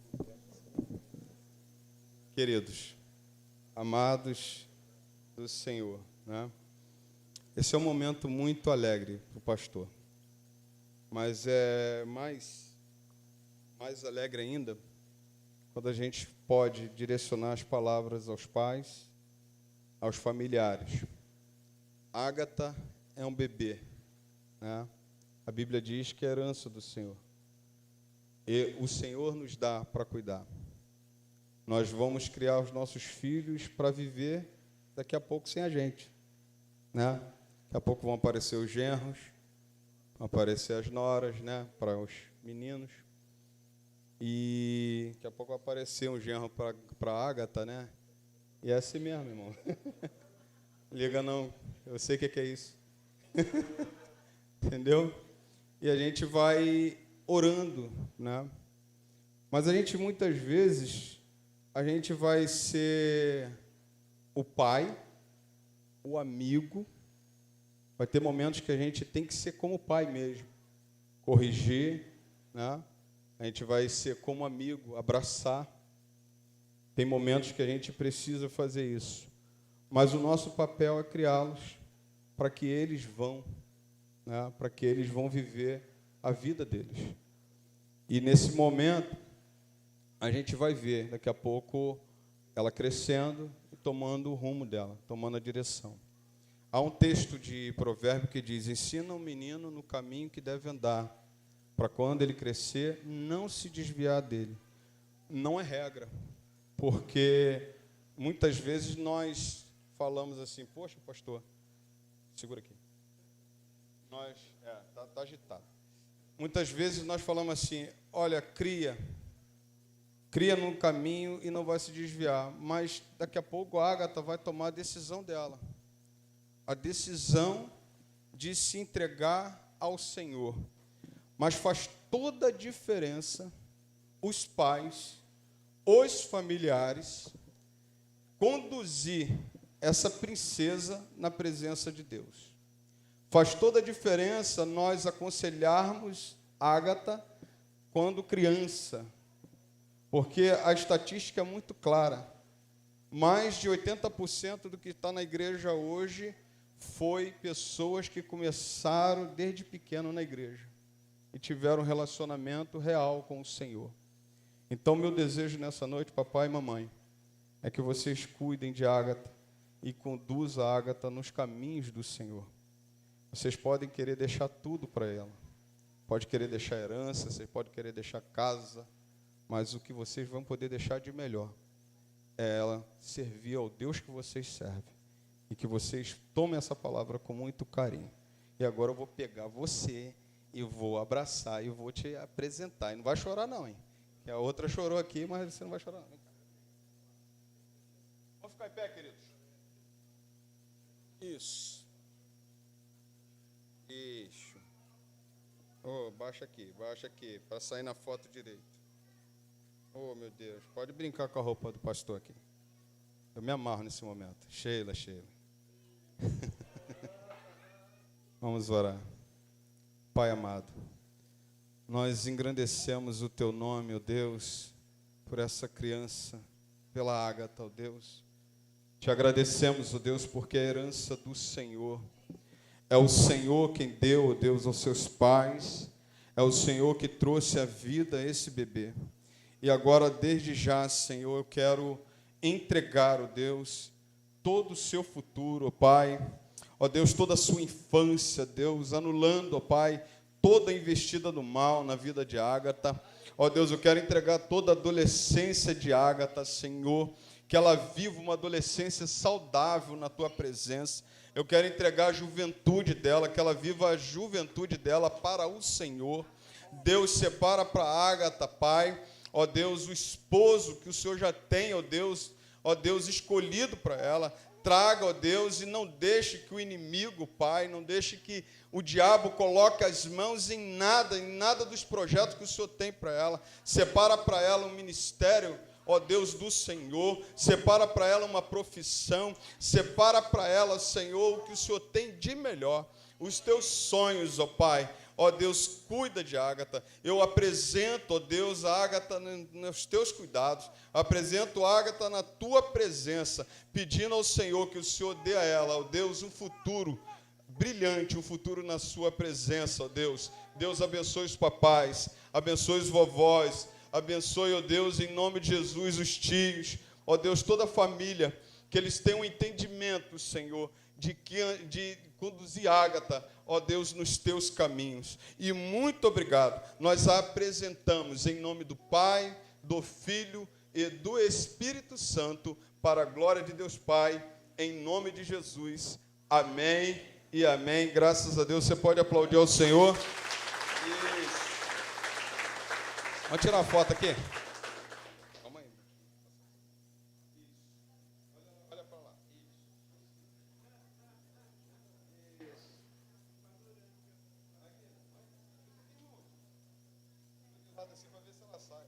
Queridos, amados do Senhor, né? Esse é um momento muito alegre para o pastor, mas é mais alegre ainda quando a gente pode direcionar as palavras aos pais, aos familiares. Ágata é um bebê, né? A Bíblia diz que é herança do Senhor, e o Senhor nos dá para cuidar. Nós vamos criar os nossos filhos para viver daqui a pouco sem a gente, né? Daqui a pouco vão aparecer os genros, vão aparecer as noras, né? Para os meninos. E daqui a pouco vai aparecer um genro para a Ágata, né? E é assim mesmo, irmão. Liga não, eu sei o que é isso. Entendeu? E a gente vai orando, né? Mas a gente muitas vezes a gente vai ser o pai, o amigo. Vai ter momentos que a gente tem que ser como pai mesmo, corrigir, né? A gente vai ser como amigo, abraçar. Tem momentos que a gente precisa fazer isso. Mas o nosso papel é criá-los para que eles vão, né? Para que eles vão viver a vida deles. E nesse momento, a gente vai ver, daqui a pouco, ela crescendo e tomando o rumo dela, tomando a direção. Há um texto de Provérbio que diz: ensina o menino no caminho que deve andar, para quando ele crescer, não se desviar dele. Não é regra, porque muitas vezes nós falamos assim: poxa, pastor, segura aqui. Tá agitado. Muitas vezes nós falamos assim: olha, cria no caminho e não vai se desviar. Mas daqui a pouco a Ágata vai tomar a decisão dela. A decisão de se entregar ao Senhor. Mas faz toda a diferença os pais, os familiares, conduzir essa princesa na presença de Deus. Faz toda a diferença nós aconselharmos Ágata quando criança, porque a estatística é muito clara. Mais de 80% do que está na igreja hoje foi pessoas que começaram desde pequeno na igreja e tiveram um relacionamento real com o Senhor. Então, meu desejo nessa noite, papai e mamãe, é que vocês cuidem de Ágata e conduzam a Ágata nos caminhos do Senhor. Vocês podem querer deixar tudo para ela. Pode querer deixar herança, vocês podem querer deixar casa, mas o que vocês vão poder deixar de melhor é ela servir ao Deus que vocês servem. E que vocês tomem essa palavra com muito carinho. E agora eu vou pegar você e vou abraçar e vou te apresentar. E não vai chorar não, hein? A outra chorou aqui, mas você não vai chorar não. Vamos ficar em pé, queridos. Isso. Isso. Oh, baixa aqui, para sair na foto direito. Oh, meu Deus, pode brincar com a roupa do pastor aqui. Eu me amarro nesse momento. Sheila. Vamos orar. Pai amado, nós engrandecemos o Teu nome, ó Deus, por essa criança, pela Ágata, ó Deus. Te agradecemos, ó Deus, porque é a herança do Senhor. É o Senhor quem deu, ó Deus, aos seus pais. É o Senhor que trouxe a vida a esse bebê. E agora, desde já, Senhor, eu quero entregar, ó Deus, todo o seu futuro, ó Pai. Ó Deus, toda a sua infância, Deus, anulando, ó Pai, toda a investida do mal na vida de Ágata. Ó Deus, eu quero entregar toda a adolescência de Ágata, Senhor, que ela viva uma adolescência saudável na Tua presença. Eu quero entregar a juventude dela, que ela viva a juventude dela para o Senhor. Deus, separa para Ágata, Pai, ó Deus, o esposo que o Senhor já tem, ó Deus, escolhido para ela. Traga, ó Deus, e não deixe que o inimigo, Pai, não deixe que o diabo coloque as mãos em nada dos projetos que o Senhor tem para ela. Separa para ela um ministério, ó Deus, do Senhor. Separa para ela uma profissão. Separa para ela, Senhor, o que o Senhor tem de melhor. Os teus sonhos, ó Pai. Ó Deus, cuida de Ágata. Eu apresento, ó Deus, a Ágata nos teus cuidados. Apresento a Ágata na tua presença, pedindo ao Senhor que o Senhor dê a ela, ó Deus, um futuro brilhante, um futuro na sua presença, ó Deus. Deus abençoe os papais, abençoe os vovós, abençoe, ó Deus, em nome de Jesus, os tios, ó Deus, toda a família, que eles tenham um entendimento, Senhor, de conduzir Ágata, ó Deus, nos teus caminhos. E muito obrigado. Nós a apresentamos em nome do Pai, do Filho e do Espírito Santo, para a glória de Deus Pai, em nome de Jesus. Amém e amém. Graças a Deus. Você pode aplaudir ao Senhor. Isso. Vamos tirar a foto aqui? Calma aí. Olha para lá. Assim para ver se ela sai.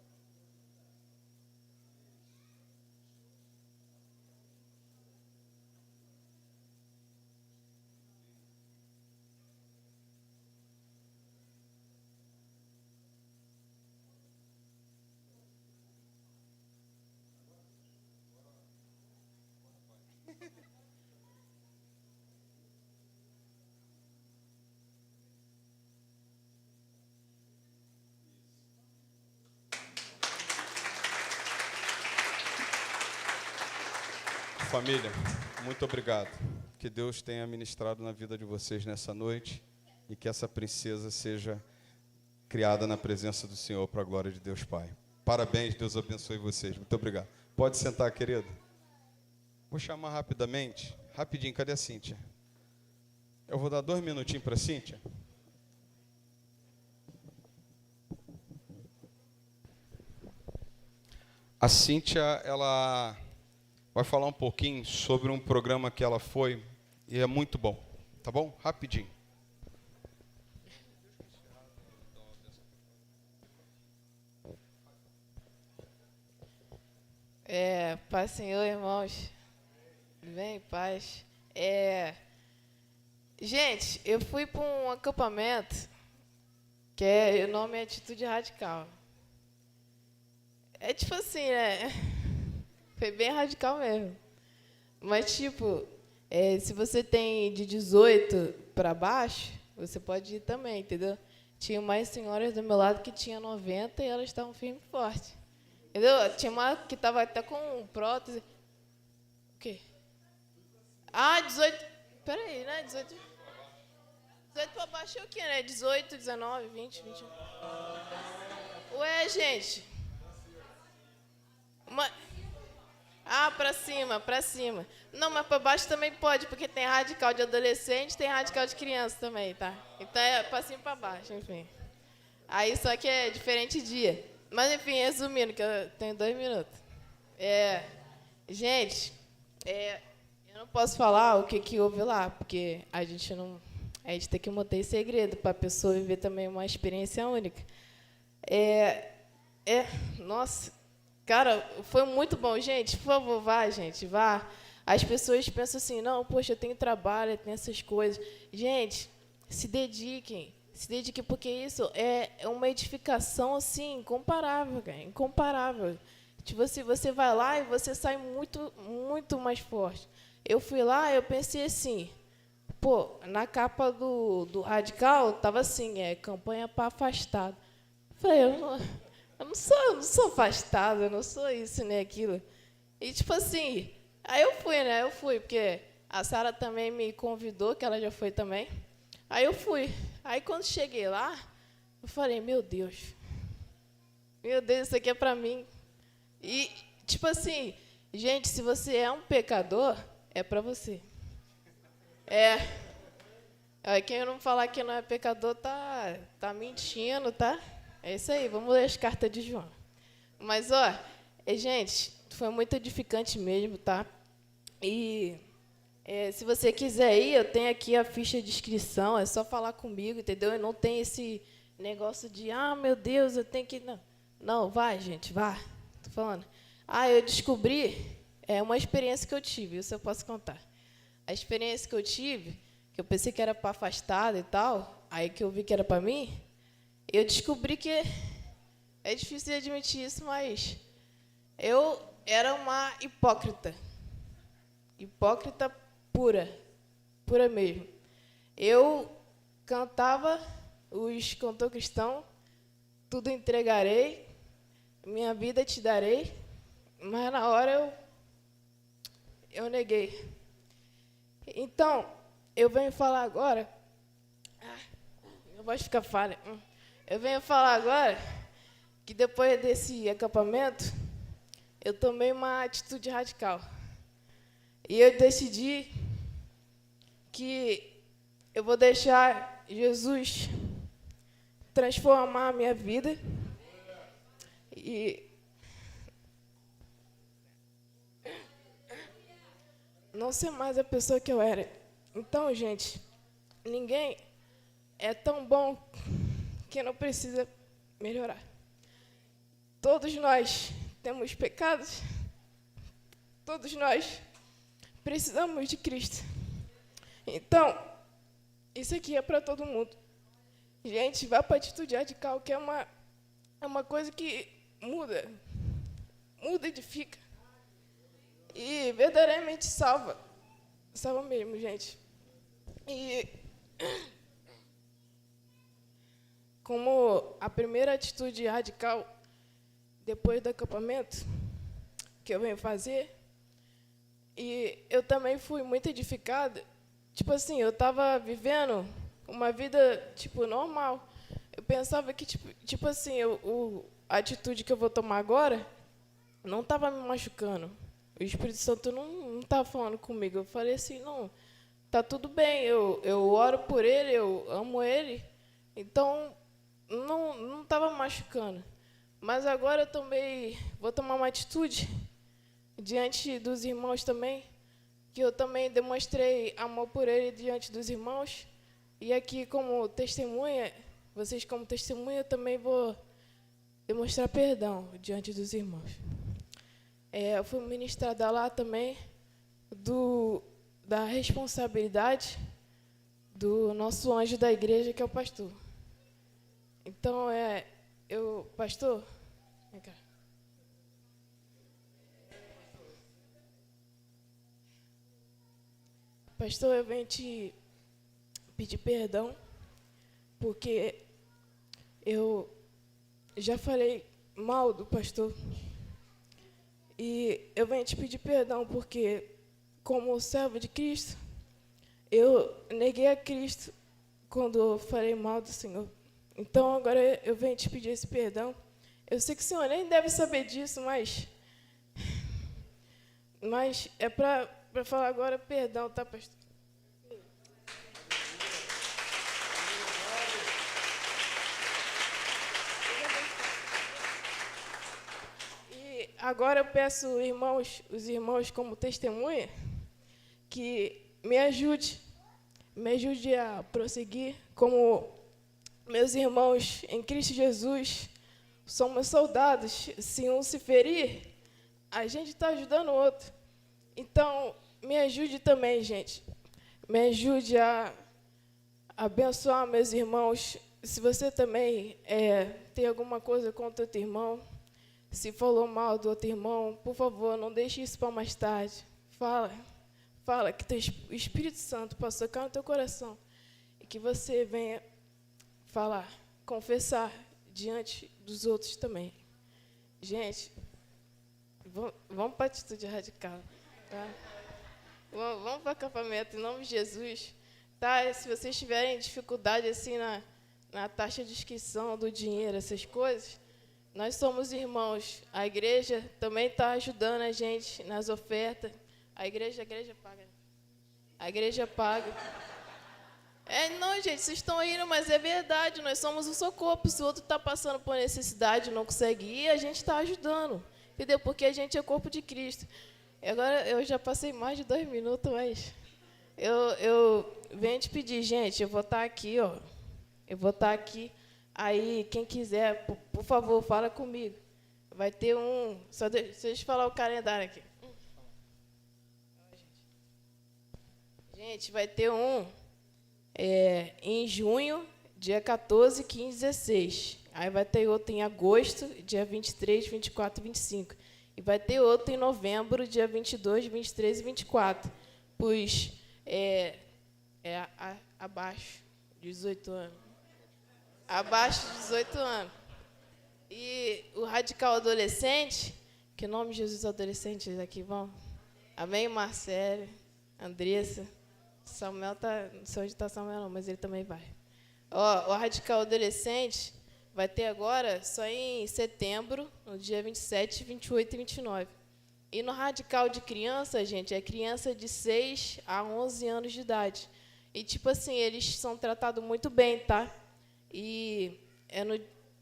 Família, muito obrigado. Que Deus tenha ministrado na vida de vocês nessa noite e que essa princesa seja criada na presença do Senhor para a glória de Deus Pai. Parabéns, Deus abençoe vocês. Muito obrigado. Pode sentar, querido. Vou chamar rapidinho, cadê a Cíntia? Eu vou dar 2 minutinhos para a Cíntia. A Cíntia, ela vai falar um pouquinho sobre um programa que ela foi e é muito bom, tá bom? Rapidinho. Paz, Senhor, irmãos. Tudo bem? Paz. Gente, eu fui para um acampamento que o nome é Atitude Radical. É tipo assim, né? Foi bem radical mesmo. Mas, tipo, se você tem de 18 para baixo, você pode ir também, entendeu? Tinha mais senhoras do meu lado que tinha 90 e elas estavam firme e forte. Entendeu? Tinha uma que estava até com prótese. O quê? 18. Peraí, né? 18 para baixo é o quê, né? 18, 19, 20, 21. Ué, gente. Pra cima. Não, mas pra baixo também pode, porque tem radical de adolescente, tem radical de criança também, tá? Então é pra cima e pra baixo, enfim. Aí só que é diferente dia. Mas enfim, resumindo, que eu tenho 2 minutos. Gente, eu não posso falar o que houve lá, porque a gente tem que manter em segredo para a pessoa viver também uma experiência única. Nossa, cara, foi muito bom. Gente, por favor, vá, gente, vá. As pessoas pensam assim, não, poxa, eu tenho trabalho, eu tenho essas coisas. Gente, se dediquem, porque isso é uma edificação, assim, incomparável, cara, incomparável. Tipo assim, você vai lá e você sai muito, muito mais forte. Eu fui lá, eu pensei assim, pô, na capa do Radical, tava assim, campanha para afastado. Falei, eu não sou afastada, eu não sou isso nem aquilo. E, tipo assim, aí eu fui, porque a Sara também me convidou, que ela já foi também. Aí eu fui. Aí, quando cheguei lá, eu falei, meu Deus, isso aqui é para mim. E, tipo assim, gente, se você é um pecador, é para você. Quem não falar que não é pecador tá mentindo, tá? É isso aí, vamos ler as cartas de João. Mas, ó, gente, foi muito edificante mesmo, tá? E se você quiser ir, eu tenho aqui a ficha de inscrição, é só falar comigo, entendeu? E não tem esse negócio de, meu Deus, eu tenho que... Não, não, vai, gente, vai. Tô falando. Eu descobri, uma experiência que eu tive, isso eu posso contar. A experiência que eu tive, que eu pensei que era para afastada e tal, aí que eu vi que era para mim, eu descobri que é difícil de admitir isso, mas eu era uma hipócrita. Hipócrita pura mesmo. Eu cantava os cantor cristão, tudo entregarei, minha vida te darei, mas na hora eu neguei. Então, eu venho falar agora, minha voz fica falha, eu venho falar agora que depois desse acampamento, eu tomei uma atitude radical. E eu decidi que eu vou deixar Jesus transformar a minha vida e não ser mais a pessoa que eu era. Então, gente, ninguém é tão bom que não precisa melhorar. Todos nós temos pecados, todos nós precisamos de Cristo. Então, isso aqui é para todo mundo. Gente, vá para a atitude radical, que é uma coisa que muda, edifica. E verdadeiramente salva. Salva mesmo, gente. E como a primeira atitude radical, depois do acampamento, que eu venho fazer, e eu também fui muito edificada. Tipo assim, eu estava vivendo uma vida, tipo, normal. Eu pensava que, tipo assim, a atitude que eu vou tomar agora não estava me machucando. O Espírito Santo não estava falando comigo. Eu falei assim, não, tá tudo bem, eu oro por ele, eu amo ele, então não estava me machucando. Mas agora eu também vou tomar uma atitude diante dos irmãos também, que eu também demonstrei amor por ele diante dos irmãos. E aqui, como testemunha, vocês como testemunha, eu também vou demonstrar perdão diante dos irmãos. Eu fui ministrada lá também da responsabilidade do nosso anjo da igreja, que é o pastor. Então, pastor, vem cá. Pastor, eu venho te pedir perdão, porque eu já falei mal do pastor. E eu venho te pedir perdão, porque, como servo de Cristo, eu neguei a Cristo quando eu falei mal do Senhor. Então, agora eu venho te pedir esse perdão. Eu sei que o Senhor nem deve saber disso, mas é para falar agora perdão, tá, pastor? E agora eu peço, os irmãos como testemunha, que me ajude a prosseguir como meus irmãos em Cristo Jesus. Somos soldados. Se um se ferir, a gente está ajudando o outro. Então, me ajude também, gente. Me ajude a abençoar meus irmãos. Se você também tem alguma coisa contra outro irmão, se falou mal do outro irmão, por favor, não deixe isso para mais tarde. Fala que o Espírito Santo possa tocar no teu coração e que você venha falar, confessar diante dos outros também. Gente, vamos para a atitude radical, tá? Vamos para o acampamento, em nome de Jesus. Tá? Se vocês tiverem dificuldade assim na taxa de inscrição do dinheiro, essas coisas, nós somos irmãos. A igreja também está ajudando a gente nas ofertas. A igreja paga. A igreja paga. Não, gente, vocês estão rindo, mas é verdade. Nós somos um só corpo. Se o outro está passando por necessidade e não consegue ir, a gente está ajudando. Entendeu? Porque a gente é o corpo de Cristo. E agora, eu já passei mais de 2 minutos, mas... Eu venho te pedir, gente, eu vou estar aqui, ó. Eu vou estar aqui. Aí, quem quiser, por favor, fala comigo. Vai ter um... deixa eu falar o calendário aqui. Gente, vai ter um... em junho, dia 14, 15, 16. Aí vai ter outro em agosto, dia 23, 24 e 25. E vai ter outro em novembro, dia 22, 23 e 24. Pois abaixo de 18 anos. Abaixo de 18 anos. E o radical adolescente, que nome de Jesus adolescentes aqui vão? Amém, Marcelo, Andressa. Samuel não sei onde está Samuel não, mas ele também vai. O radical adolescente vai ter agora só em setembro, no dia 27, 28 e 29. E no radical de criança, gente, é criança de 6 a 11 anos de idade. E, tipo assim, eles são tratados muito bem, tá? E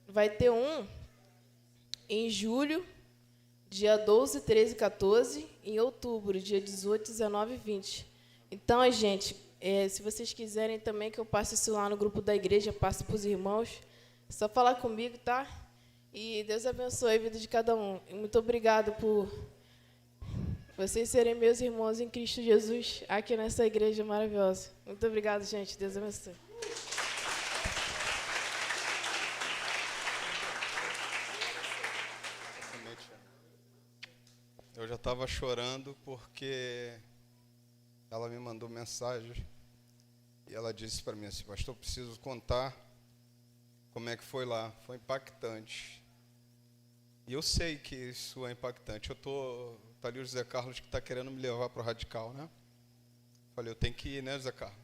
vai ter um em julho, dia 12, 13 e 14, em outubro, dia 18, 19 e 20. Então, gente, se vocês quiserem também que eu passe isso lá no grupo da igreja, passe para os irmãos, é só falar comigo, tá? E Deus abençoe a vida de cada um. E muito obrigado por vocês serem meus irmãos em Cristo Jesus, aqui nessa igreja maravilhosa. Muito obrigado, gente. Deus abençoe. Eu já estava chorando porque ela me mandou mensagem e ela disse para mim assim: pastor, preciso contar como é que foi lá. Foi impactante. E eu sei que isso é impactante. Tá ali o José Carlos que está querendo me levar para o radical, né? Falei, eu tenho que ir, né, José Carlos?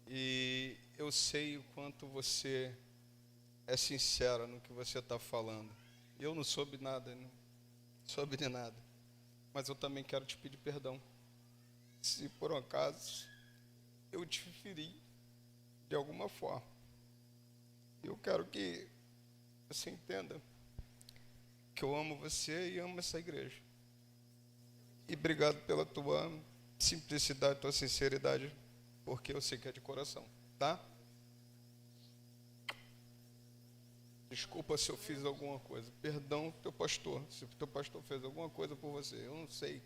E eu sei o quanto você é sincera no que você está falando. Eu não soube nada, não soube de nada. Mas eu também quero te pedir perdão. Se por um acaso eu te feri de alguma forma. Eu quero que você entenda que eu amo você e amo essa igreja. E obrigado pela tua simplicidade, tua sinceridade, porque eu sei que é de coração, tá? Desculpa se eu fiz alguma coisa. Perdão, teu pastor, se o teu pastor fez alguma coisa por você. Eu não sei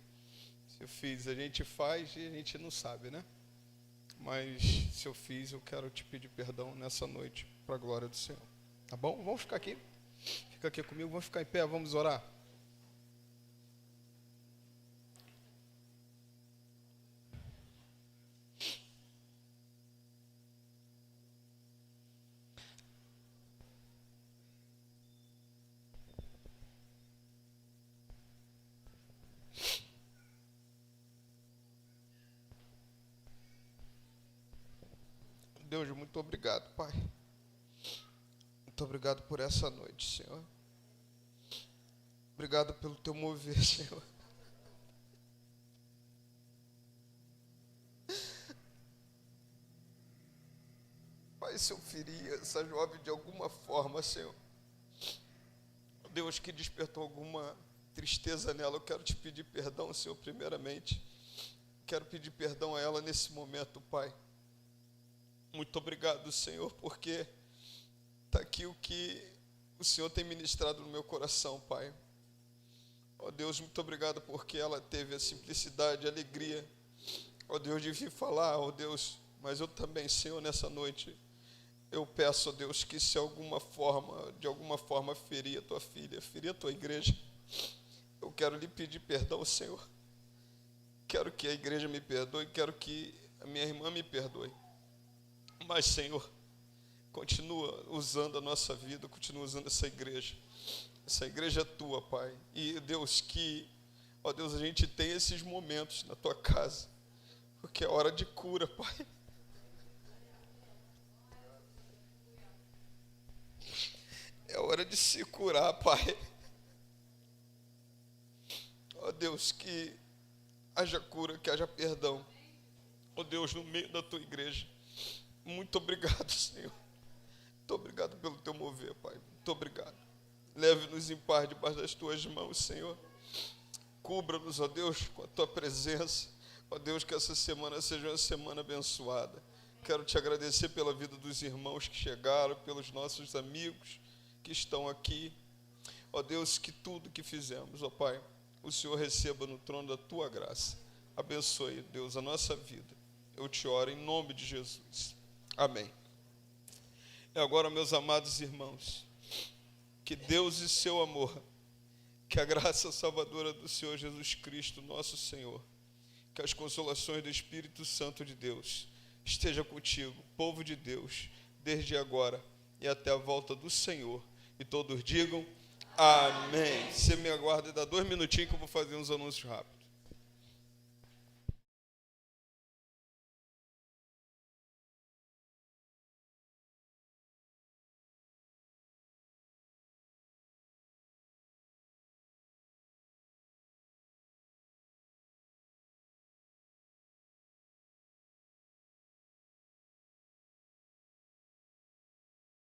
se eu fiz. A gente faz e a gente não sabe, né? Mas se eu fiz, eu quero te pedir perdão nessa noite, para a glória do Senhor. Tá bom? Vamos ficar aqui. Fica aqui comigo, vamos ficar em pé, vamos orar. Deus, muito obrigado, Pai. Muito obrigado por essa noite, Senhor. Obrigado pelo teu mover, Senhor. Pai, se eu ferir essa jovem de alguma forma, Senhor, Deus, que despertou alguma tristeza nela, eu quero te pedir perdão, Senhor, primeiramente. Quero pedir perdão a ela nesse momento, Pai. Muito obrigado, Senhor, porque está aqui o que o Senhor tem ministrado no meu coração, Pai. Ó Deus, muito obrigado porque ela teve a simplicidade, a alegria, ó Deus, de vir falar, ó Deus, mas eu também, Senhor, nessa noite, eu peço, ó Deus, que se de alguma forma ferir a tua filha, ferir a tua igreja, eu quero lhe pedir perdão, Senhor. Quero que a igreja me perdoe, quero que a minha irmã me perdoe. Mas, Senhor, continua usando a nossa vida, continua usando essa igreja. Essa igreja é tua, Pai. E, Deus, que, ó Deus, a gente tem esses momentos na tua casa, porque é hora de cura, Pai. É hora de se curar, Pai. Ó Deus, que haja cura, que haja perdão. ó Deus, no meio da tua igreja. Muito obrigado, Senhor. Muito obrigado pelo teu mover, Pai. Muito obrigado. Leve-nos em paz debaixo das tuas mãos, Senhor. Cubra-nos, ó Deus, com a tua presença. Ó Deus, que essa semana seja uma semana abençoada. Quero te agradecer pela vida dos irmãos que chegaram, pelos nossos amigos que estão aqui. Ó Deus, que tudo que fizemos, ó Pai, o Senhor receba no trono da tua graça. Abençoe, Deus, a nossa vida. Eu te oro em nome de Jesus. Amém. E agora, meus amados irmãos, que Deus e seu amor, que a graça salvadora do Senhor Jesus Cristo, nosso Senhor, que as consolações do Espírito Santo de Deus esteja contigo, povo de Deus, desde agora e até a volta do Senhor. E todos digam amém. Você me aguarda e dá 2 minutinhos que eu vou fazer uns anúncios rápidos.